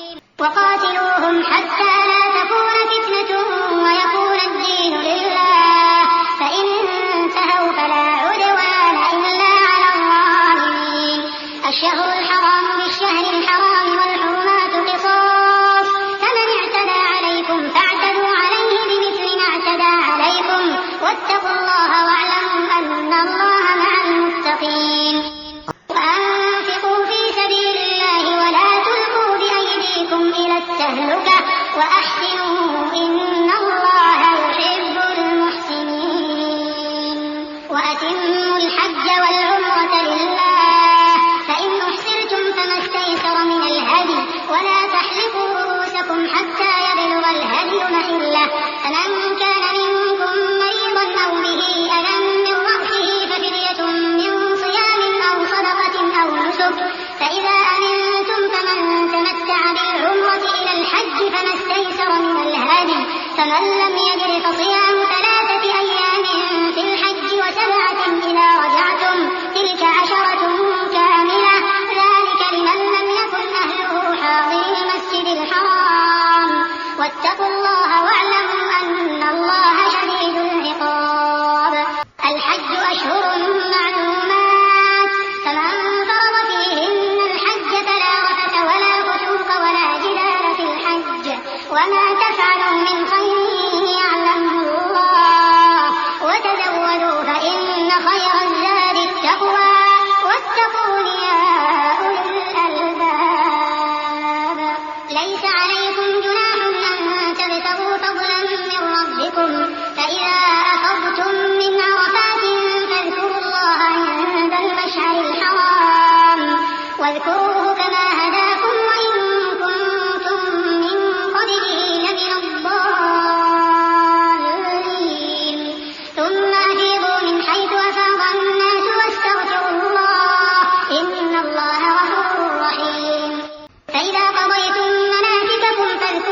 وقاتلوهم حتى لا تكون فتنة ويكون الدين لله فإن انتهوا فلا عدوان إلا على الظالمين الشهر الحرام بالشهر الحرام والحرمات قصاص فمن اعتدى عليكم فاعتدوا عليه بمثل ما اعتدى عليكم واتقوا الله واعلموا أن الله مع المتقين وأنفقوا في سبيل الله ولا تلقوا بأيديكم إلى التهلكة وأحسنوا إن الله يحب المحسنين وأتموا الحج والعمرة لله فإن أحسنتم فما استيسر من الهدي ولا تحلقوا رؤوسكم حتى يبلغ الهدي محله فمن كان منكم مريضا أو به أذى من رأسه ففدية من صيام أو صدقة أو نسك فإذا أمنتم فمن تمتع بالعمرة إلى الحج فما استيسر من الهدي فمن لم يجد فصيام 3 أيام في الحج و7 إذا رجعتم تلك 10 كاملة ذلك لمن لم يكن أهله حاضر المسجد الحرام واتقوا الله واعلموا أن الله شديد العقاب الحج أشهر معلومات فمن فرض فيهن الحج فلا رفث ولا فسوق ولا جدال في الحج وما تفعلوا من خير يعلمه الله وتزودوا فإن خير الزاد التقوى واتقون يا أولي الألباب ليس عليكم جناح أن تبتغوا فضلا من ربكم فإذا أفضتم من عرفات فاذكروا الله عند المشعر الحرام واذكروه كما هداكم وإن كنتم من قبله لمن الضالين ثم أفيضوا من حيث أفاض الناس واستغفروا الله إن الله غفور رحيم فإذا قضيتم مناسككم فاذكروا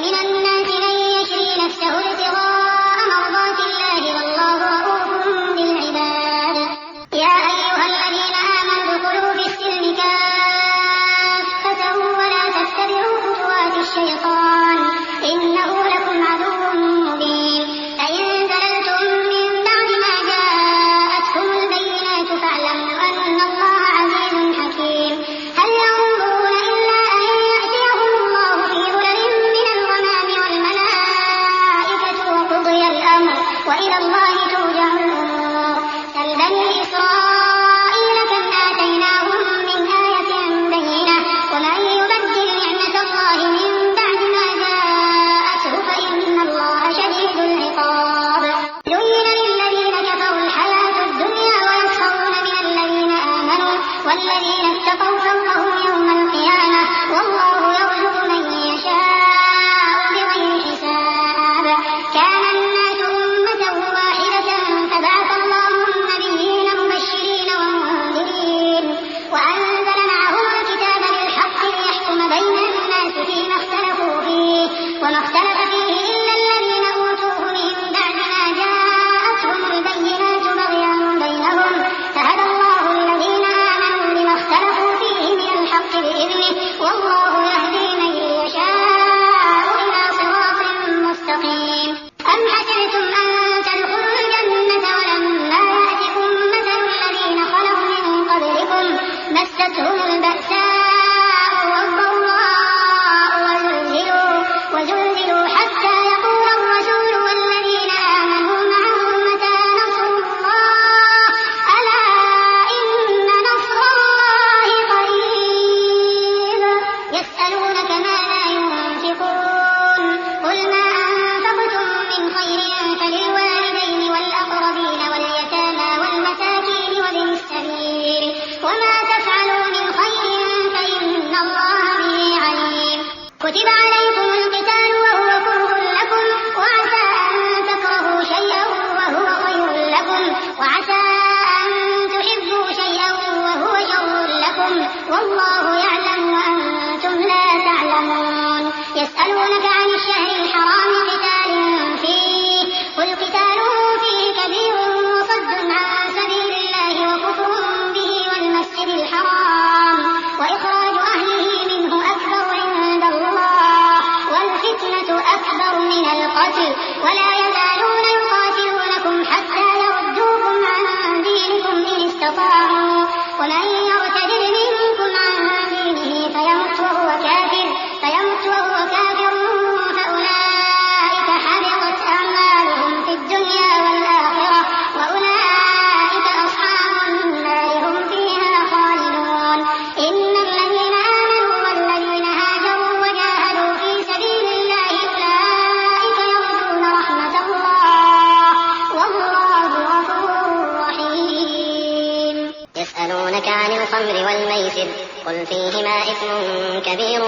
ومن الناس من يشري نفسه ابتغاء مرضات الله والله رؤوف بالعباد. يا أيها الذين آمنوا ادخلوا في السلم كافة ولا تتبعوا خطوات الشيطان إنه لكم عدو مبين. فإن زللتم من بعد ما جاءتكم البينات فاعلموا أن الله عزيز حكيم. هل ينظرون إلا أن يأتيهم الله في ظلل من الغمام والملائكة وقضي الأمر وإلى الله ترجع الأمور. سل بني إسرائيل كم آتيناهم من آية بينة ومن يبدل نعمة الله من بعد ما جاءته فإن الله شديد العقاب. زين للذين كفروا الحياة الدنيا ويسخرون من الذين آمنوا والذين اتقوا فوقهم يوم القيامة والله يرزق من يشاء بغير حساب. كان الناس أمة واحدة فبعث الله النبيين مبشرين ومنذرين وأنزل معهم الكتاب بالحق ليحكم بين الناس فيما اختلفوا فيه وما اختلف فيه إلا الذين أوتوه من بعد ما جاءتهم البينات بغيا بينهم فهدى الله الذين آمنوا لما اختلفوا فيه من الحق بإذنه والله يهدي من يشاء إلى صراط مستقيم. أم حسبتم أن تدخلوا الجنة ولما يأتكم مثل الذين خلوا من قبلكم مستهم البأساء والضراء وزلزلوا حتى يقول الرسول والذين آمنوا معه متى نصر الله ألا إن نصر الله قريب. يسألونك ماذا ينفقون قل ما أنفقتم من خير فللوالدين والأقربين واليتامى والمساكين وابن السبيل وما تفعلوا من خير فإن الله به عليم. كتب عليكم القتال وهو كره لكم وعسى أن تكرهوا شيئا وهو خير لكم وعسى أن تحبوا شيئا وهو شر لكم والله يعلم وأنتم لا تعلمون. يسألونك عن الشهر الحرام قتال فيه قل قتال فيه كبير وصد عن سبيل الله وكفر به والمسجد الحرام وإخراج أهله منه أكبر عند الله والفتنة أكبر من القتل ولا يزالون يقاتلونكم حتى يردوكم عن دينكم إن استطاعوا ومن يرتد منكم عن دينه فيمت وهو كافر فأولئك حبطت أعمالهم في الدنيا والآخرة وأولئك أصحاب النار هم فيها خالدون. إن الذين آمنوا والذين هاجروا وجاهدوا في سبيل الله أولئك يرجون رحمة الله والله غفور رحيم. يسألونك عن الخمر والميسر قل فيهما إثم كبير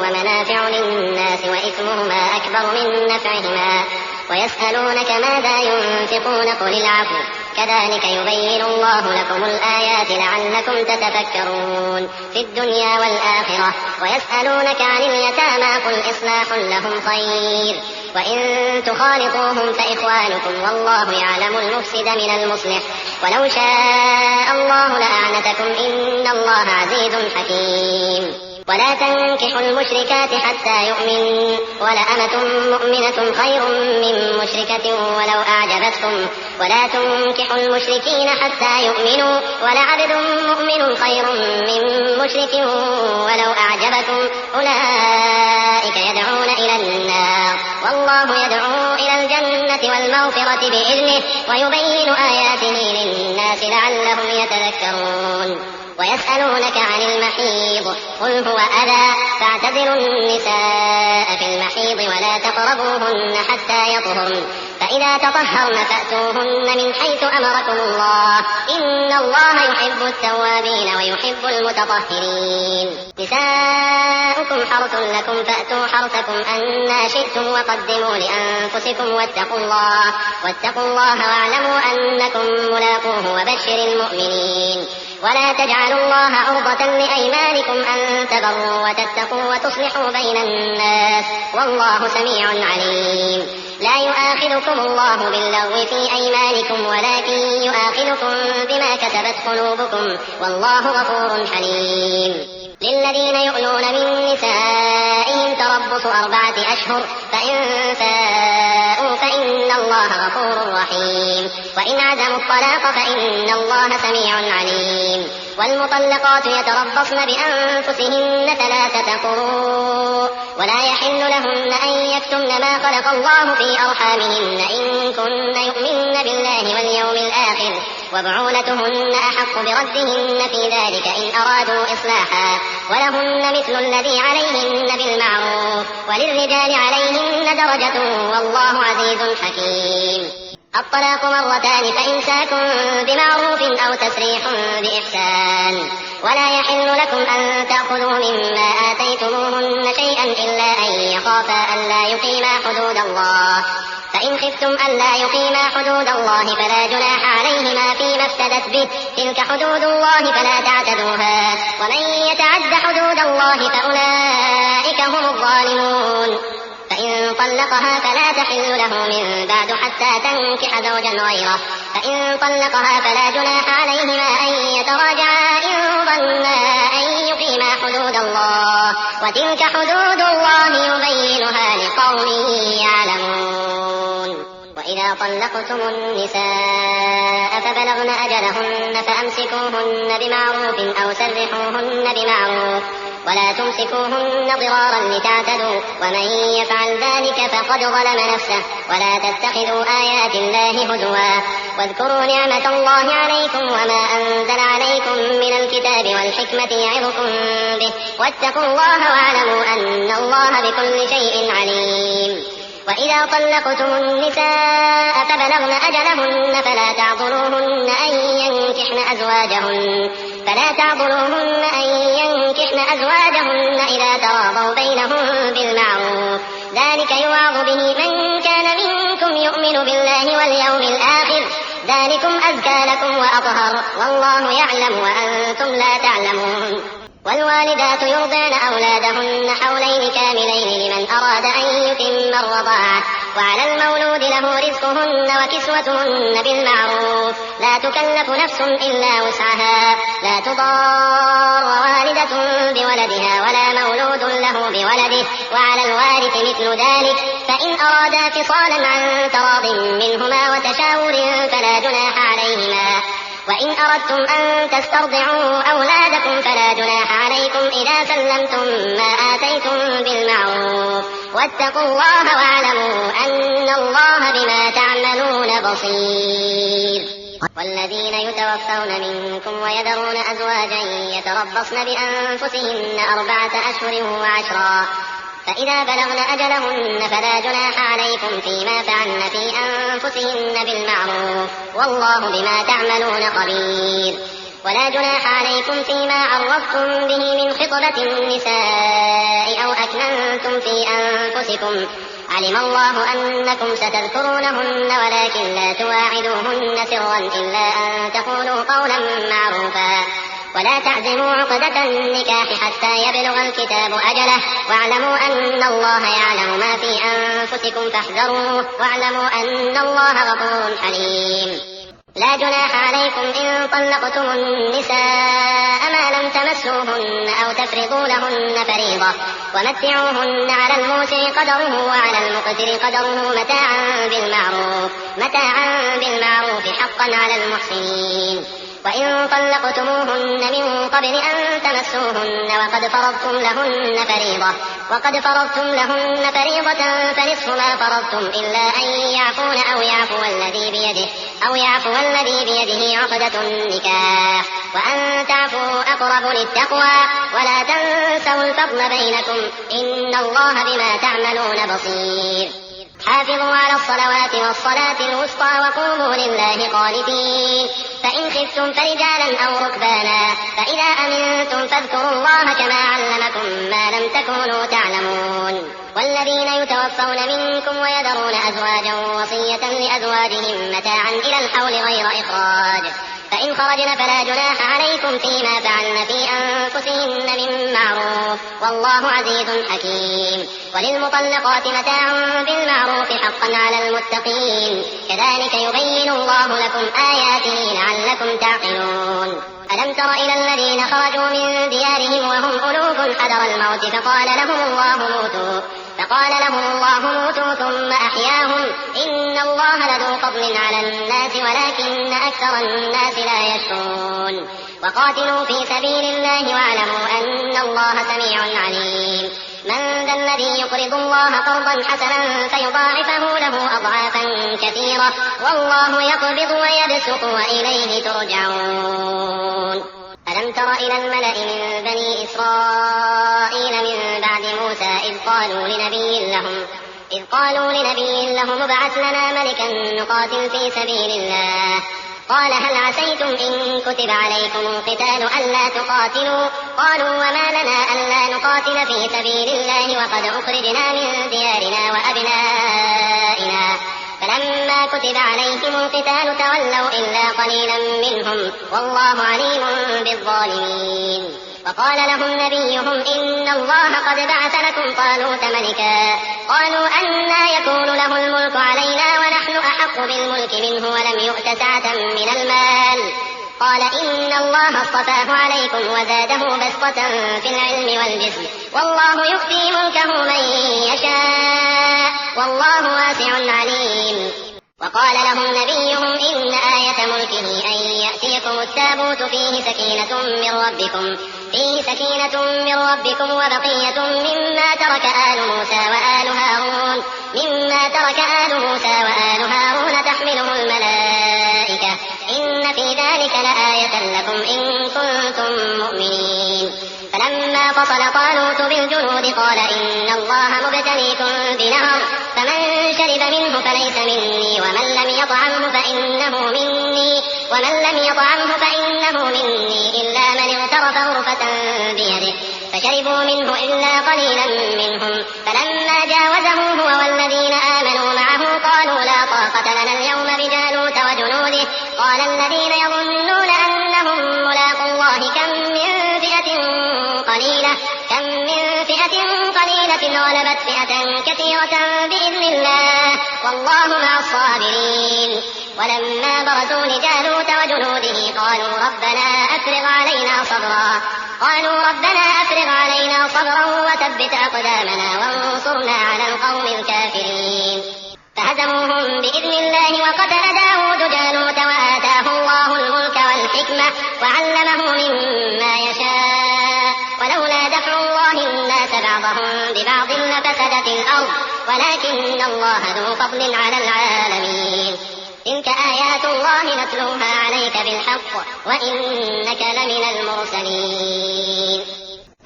ومنافع للناس وإثمهما أكبر من نفعهما ويسألونك ماذا ينفقون قل العفو كذلك يبين الله لكم الآيات لعلكم تتفكرون في الدنيا والآخرة. ويسألونك عن اليتامى قل إصلاح لهم خير وإن تخالطوهم فإخوانكم والله يعلم المفسد من المصلح ولو شاء الله لأعنتكم إن الله عزيز حكيم. ولا تنكحوا المشركات حتى يؤمنوا ولأمة مؤمنة خير من مشركة ولو أعجبتكم ولا تنكحوا المشركين حتى يؤمنوا ولعبد مؤمن خير من مشرك ولو أعجبكم أولئك يدعون إلى النار والله يدعو إلى الجنة والمغفرة بإذنه ويبين آياته للناس لعلهم يتذكرون. ويسألونك عن المحيض قل هو أذى فاعتزلوا النساء في المحيض ولا تقربوهن حتى يطهرن فإذا تطهرن فأتوهن من حيث أمركم الله إن الله يحب التوابين ويحب المتطهرين. نساؤكم حرث لكم فأتوا حرثكم أنى شئتم وقدموا لأنفسكم واتقوا الله واعلموا أنكم ملاقوه وبشر المؤمنين. ولا تجعلوا الله عرضة لأيمانكم أن تبروا وتتقوا وتصلحوا بين الناس والله سميع عليم. لا يؤاخذكم الله باللغو في أيمانكم ولكن يؤاخذكم بما كسبت قلوبكم والله غفور حليم. للذين يؤلون من نسائهم تربص 4 أشهر فإن فاءوا فإن الله غفور رحيم. وإن عزموا الطلاق فإن الله سميع عليم. والمطلقات يتربصن بأنفسهن 3 قروء ولا يحل لهن أن يكتمن ما خلق الله في أرحامهن إن كن يؤمن بالله واليوم الآخر وبعولتهن أحق بردهن في ذلك إن أرادوا إصلاحا ولهن مثل الذي عليهن بالمعروف وللرجال عليهن درجة والله عزيز حكيم. الطلاق 2 فإمساك بمعروف أو تسريح بإحسان. ولا يحل لكم أن تأخذوا مما آتيتموهن شيئا إلا أن يخافا ألا يقيما حدود الله فإن خفتم ألا يقيما حدود الله فلا جناح عليهما فيما افتدت به تلك حدود الله فلا تعتدوها ومن يتعد حدود الله فأولئك هم الظالمون. فإن طلقها فلا تحل له من بعد حتى تنكح زوجا غيره فإن طلقها فلا جناح عليهما أن يتراجعا إن ظنا أن يقيما حدود الله وتلك حدود الله يبينها لقوم يعلمون. وإذا طلقتم النساء فبلغن أجلهن فأمسكوهن بمعروف أو سرحوهن بمعروف ولا تمسكوهن ضرارا لتعتدوا ومن يفعل ذلك فقد ظلم نفسه ولا تتخذوا آيات الله هزوا واذكروا نعمة الله عليكم وما أنزل عليكم من الكتاب والحكمة يعظكم به واتقوا الله واعلموا أن الله بكل شيء عليم. وإذا طلقتم النساء فبلغن أجلهن فلا تعضلوهن أن ينكحن أزواجهن إذا تراضوا بينهم بالمعروف ذلك يوعظ به من كان منكم يؤمن بالله واليوم الآخر ذلكم أزكى لكم وأطهر والله يعلم وأنتم لا تعلمون. والوالدات يرضعن أولادهن حولين كاملين لمن أراد أن يتم الرضاعة وعلى المولود له رزقهن وكسوتهن بالمعروف لا تكلف نفس إلا وسعها لا تضار والدة بولدها ولا مولود له بولده وعلى الوارث مثل ذلك فإن أرادا فصالا عن تراض منهما وتشاور فلا جناح عليهما. وإن أردتم أن تسترضعوا أولادكم فلا جناح عليكم إذا سلمتم ما آتيتم بالمعروف واتقوا الله واعلموا أن الله بما تعملون بصير. والذين يتوفون منكم ويذرون أزواجا يتربصن بأنفسهن 4 أشهر و10 فإذا بلغن أجلهن فلا جناح عليكم فيما فعلن في أنفسهن بالمعروف والله بما تعملون خبير. ولا جناح عليكم فيما عرضتم به من خطبة النساء أو أكننتم في أنفسكم علم الله أنكم ستذكرونهن ولكن لا تواعدوهن سرا إلا أن تقولوا قولا معروفا ولا تعزموا عقدة النكاح حتى يبلغ الكتاب أجله واعلموا أن الله يعلم ما في أنفسكم فاحذروه واعلموا أن الله غفور حليم. لا جناح عليكم إن طلقتم النساء ما لم تمسوهن أو تفرضوا لهن فريضة ومتعوهن على الموسع قدره وعلى المقتر قدره متاعا بالمعروف حقا على المحسنين. وإن طلقتموهن من قبل أن تمسوهن وقد فرضتم لهن فريضة فنصف ما فرضتم إلا أن يعفون أو يعفو الذي بيده عقدة النكاح وأن تعفوا أقرب للتقوى ولا تنسوا الفضل بينكم إن الله بما تعملون بصير. حافظوا على الصلوات والصلاة الوسطى وقوموا لله قانتين. فإن خفتم فرجالا أو ركبانا فإذا أمنتم فاذكروا الله كما علمكم ما لم تكونوا تعلمون. والذين يتوفون منكم ويذرون أزواجا وصية لأزواجهم متاعا إلى الحول غير إخراج فإن خرجن فلا جناح عليكم فيما فعلن في أنفسهن من معروف والله عزيز حكيم. وللمطلقات متاع بالمعروف حقا على المتقين كذلك يبين الله لكم آياته لعلكم تعقلون. ألم تر إلى الذين خرجوا من ديارهم وهم ألوف حذر الموت فقال لهم الله موتوا ثم أحياهم إن الله لذو فضل على الناس ولكن أكثر الناس لا يشكرون. وقاتلوا في سبيل الله واعلموا أن الله سميع عليم. من ذا الذي يقرض الله قرضا حسنا فيضاعفه له أضعافا كثيرة والله يقبض ويبسط وإليه ترجعون. ألم تر إلى الملأ من بني إسرائيل من بعد موسى إذ قالوا لنبي لهم ابعث لنا ملكا نقاتل في سبيل الله قال هل عسيتم إن كتب عليكم القتال ألا تقاتلوا قالوا وما لنا ألا نقاتل في سبيل الله وقد أخرجنا من ديارنا وأبنائنا فلما كتب عليهم القتال تولوا إلا قليلا منهم والله عليم بالظالمين. وقال لهم نبيهم إن الله قد بعث لكم طالوت ملكا قالوا أنى يكون له الملك علينا ونحن أحق بالملك منه ولم يؤت سعة من المال قال إن الله اصطفاه عليكم وزاده بسطة في العلم والجسم والله يؤتي ملكه من يشاء والله واسع عليم. وقال لهم نبيهم إن آية ملكه أن يأتيكم التابوت فيه سكينة من ربكم وبقية مما ترك آل موسى وآل هارون تحمله الملائكة إن في ذلك لآية لكم إن كنتم مؤمنين. فلما فصل طالوت بالجنود قال إن الله مبتليكم بنهر فمن شرب منه فليس مني ومن لم يطعمه فإنه مني إلا من اغترف غرفة بيده فشربوا منه إلا قليلا منهم فلما جاوزه هو والذين آمنوا معه قالوا لا طاقة لنا اليوم بجالوت وجنوده قال الذين يظنون أنهم ملاقو الله كم من فئة قليلة غلبت فئة كثيرة بإذن الله والله مع الصابرين. ولما برزوا لجالوت وجنوده قالوا ربنا أفرغ علينا صبرا وثبت أقدامنا وانصرنا على القوم الكافرين. فهزموهم بإذن الله وقتل داود جالوت وآتاه الله الملك والحكمة وعلمه مما يشاء ولولا دفع الله الناس بعضهم ببعض لفسدت الأرض ولكن الله ذو فضل على العالمين. تلك آيات الله نتلوها عليك بالحق وإنك لمن المرسلين.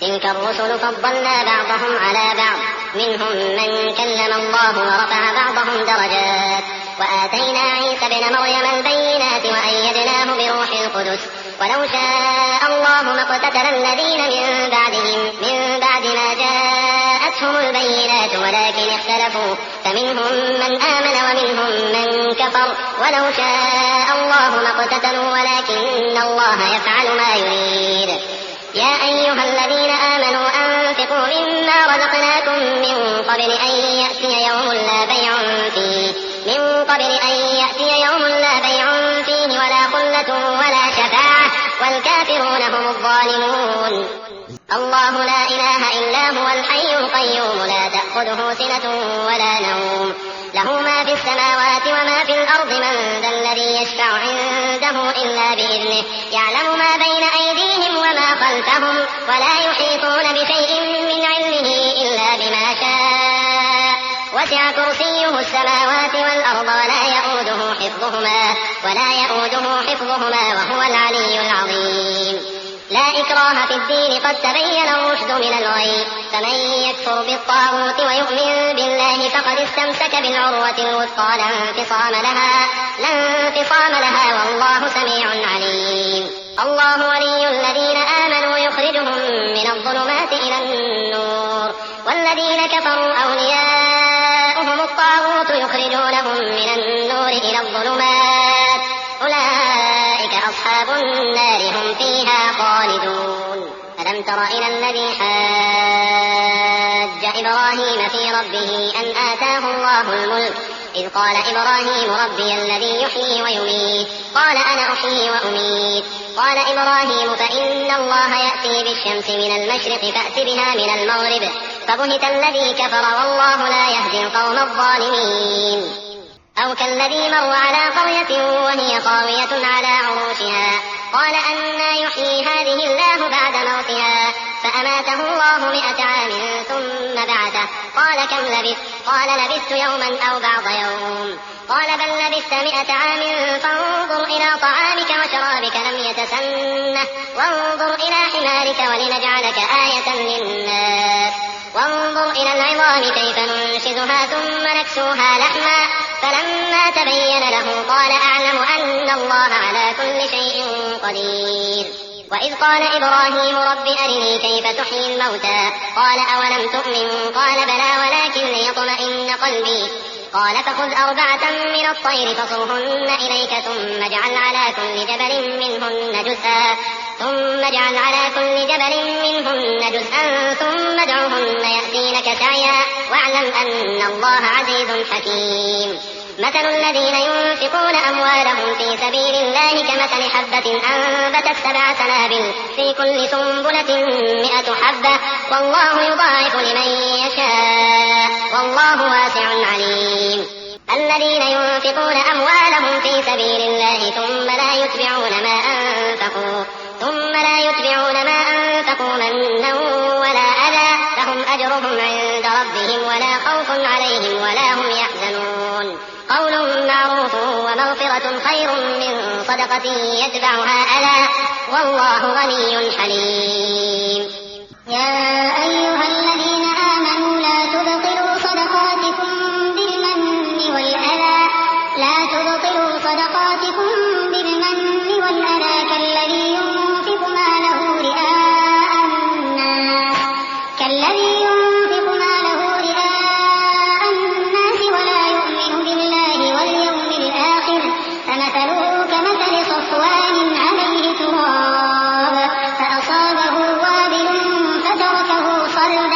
تلك الرسل فضلنا بعضهم على بعض منهم من كلم الله ورفع بعضهم درجات وآتينا عيسى ابن مريم البينات وأيدناه بروح القدس ولو شاء الله ما اقتتل الذين من بعد ما جاءتهم البينات ولكن اختلفوا فمنهم من آمن ومنهم من كفر ولو شاء الله ما اقتتلوا ولكن الله يفعل ما يريد. يا أيها الذين آمنوا أنفقوا مما رزقناكم من قبل أن يأتي يوم لا بيع فيه ولا خلة ولا شفاعة والكافرون هم الظالمون. الله لا إله إلا هو الحي القيوم لا تأخذه سنة ولا نوم له ما في السماوات وما في الأرض من ذا الذي يشفع عنده إلا بإذنه يعلم ما بين أيديهم وما خلفهم ولا يحيطون بشيء من علمه إلا بما شاء وسع كرسيه السماوات والأرض ولا يؤوده حفظهما وهو العلي العظيم. لا إكراه في الدين قد تبين الرشد من الغي فمن يكفر بالطاغوت ويؤمن بالله فقد استمسك بالعروة الوثقى لا انفصام لها والله سميع عليم. الله ولي الذين آمنوا يخرجهم من الظلمات إلى النور والذين كفروا أولياؤهم الطاغوت يخرجونهم من النور إلى الظلمات أولئك وأصحاب النار هم فيها خالدون. ألم تر إلى الذي حاج إبراهيم في ربه أن آتاه الله الملك إذ قال إبراهيم ربي الذي يحيي ويميت قال أنا أحيي وأميت قال إبراهيم فإن الله يأتي بالشمس من المشرق فأت بها من المغرب فبهت الذي كفر والله لا يهدي القوم الظالمين. أو كالذي مر على قرية وهي خاوية على عروشها قال أنى يحيي هذه الله بعد موتها فأماته الله 100 عام ثم بعثه قال كم لبثت قال لبثت يوما أو بعض يوم قال بل لبثت 100 عام فانظر إلى طعامك وشرابك لم يتسنه وانظر إلى حمارك ولنجعلك آية للناس وانظر إلى العظام كيف ننشزها ثم نكسوها لحما فلما تبين له قال أعلم أن الله على كل شيء قدير. وإذ قال إبراهيم رب أرني كيف تحيي الموتى قال أولم تؤمن قال بلى ولكن ليطمئن قلبي قال فخذ 4 من الطير فصرهن إليك ثم اجعل على كل جبل منهن جزءا ثم ادعهن يأتينك سعيا واعلم أن الله عزيز حكيم. مثل الذين ينفقون أموالهم في سبيل الله كمثل حبة أنبتت 7 سنابل في كل سنبلة 100 حبة والله يضاعف لمن يشاء والله واسع عليم. الذين ينفقون أموالهم في سبيل الله ثم لا يتبعون ما أنفقوا منا ولا أذى لهم أجرهم عند ربهم ولا خوف عليهم ولا هم يحزنون. قول معروف ومغفرة خير من صدقة يتبعها أذى والله غني حليم. يا أيها الذين آمنوا لا تبطلوا صدقاتكم بالمن والأذى كالذي ينفق ماله رئاء الناس ولا يؤمن بالله واليوم الآخر فمثله كمثل صفوان عليه تراب فأصابه وابل فتركه صلدا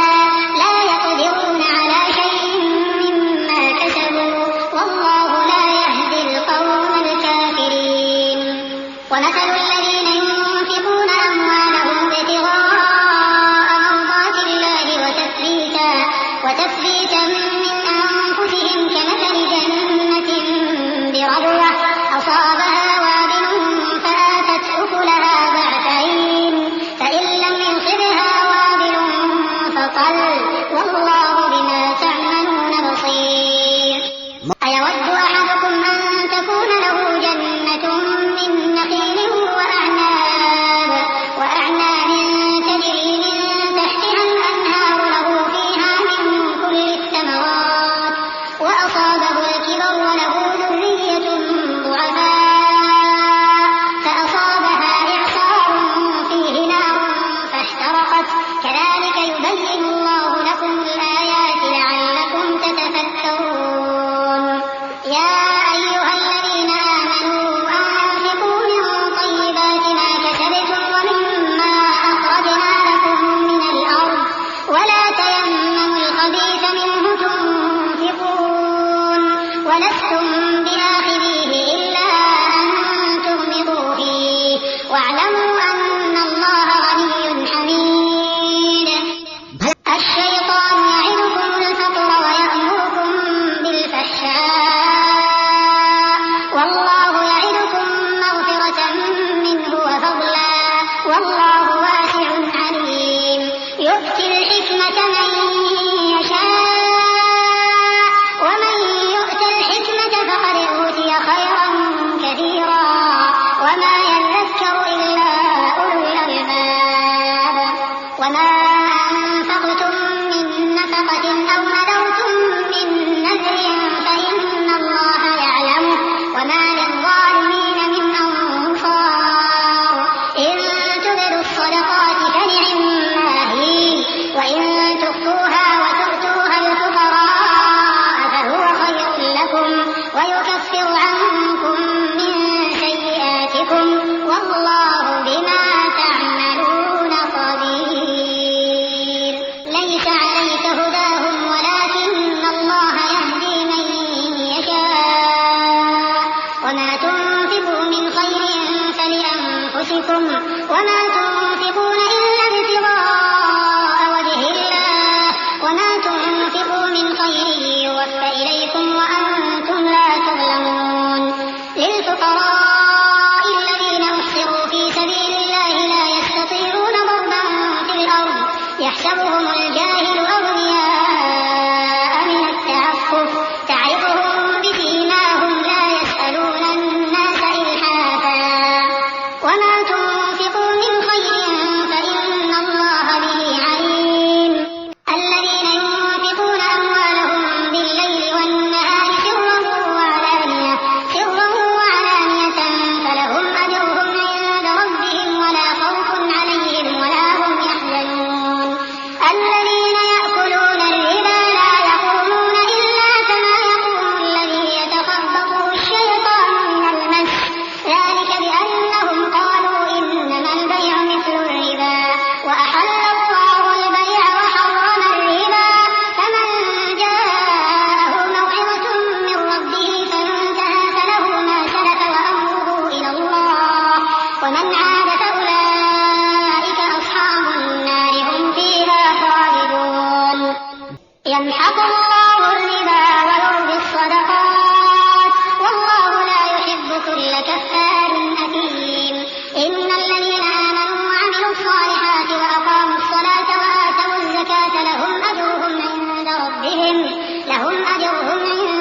لهم أجرهم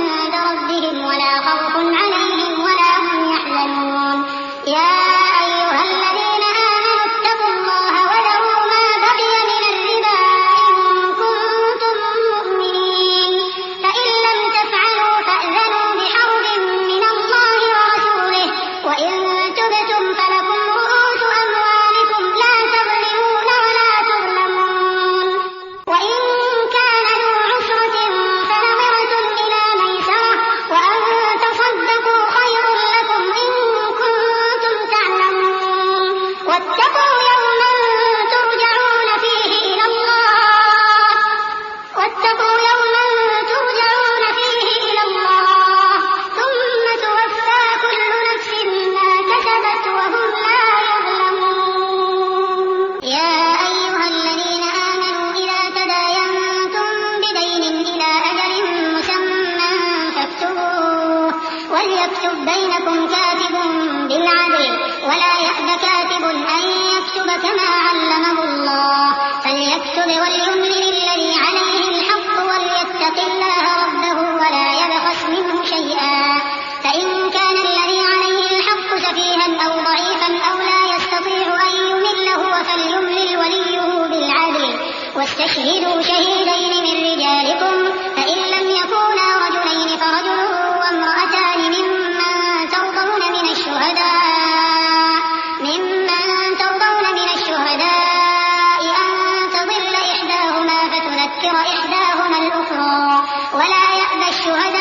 عند ربهم ولا خوف عليهم ولا هم يحزنون يا أيها الذين آمنوا اتقوا الله وذروا ما بقي من الربا إن كنتم مؤمنين فإن لم تفعلوا فأذنوا بحرب من الله ورسوله وإن تبتم فلكم رؤوس أموالكم لا تظلمون ولا تظلمون وإن كان ذو عسرة فنظرة إلى ميسرة وأن تصدقوا خير لكم إن كنتم تعلمون واتقوا يوما ترجعون فيه إلى الله ثم توفى كل نفس ما كسبت وهم لا يظلمون يا أيها الذين آمنوا إذا تداينتم بدين إلى أجل مسمى فاكتبوه وليكتب بينكم كاتب بالعدل ولا يأب كاتب أن يكتب كما علمه الله فليكتب وليملل الذي عليه الحق وليتق الله ربه ولا يبخس منه شيئا فإن كان الذي عليه الحق سفيها أو ضعيفا أو لا يستطيع أن يمل هو فليملل وليه بالعدل واستشهدوا شهيدين من رجالكم فإن لم يكونا رجلين فرجل وامرأتان ممن ترضون من الشهداء أن تضل إحداهما فتذكر إحداهما الأخرى ولا يأبى الشهداء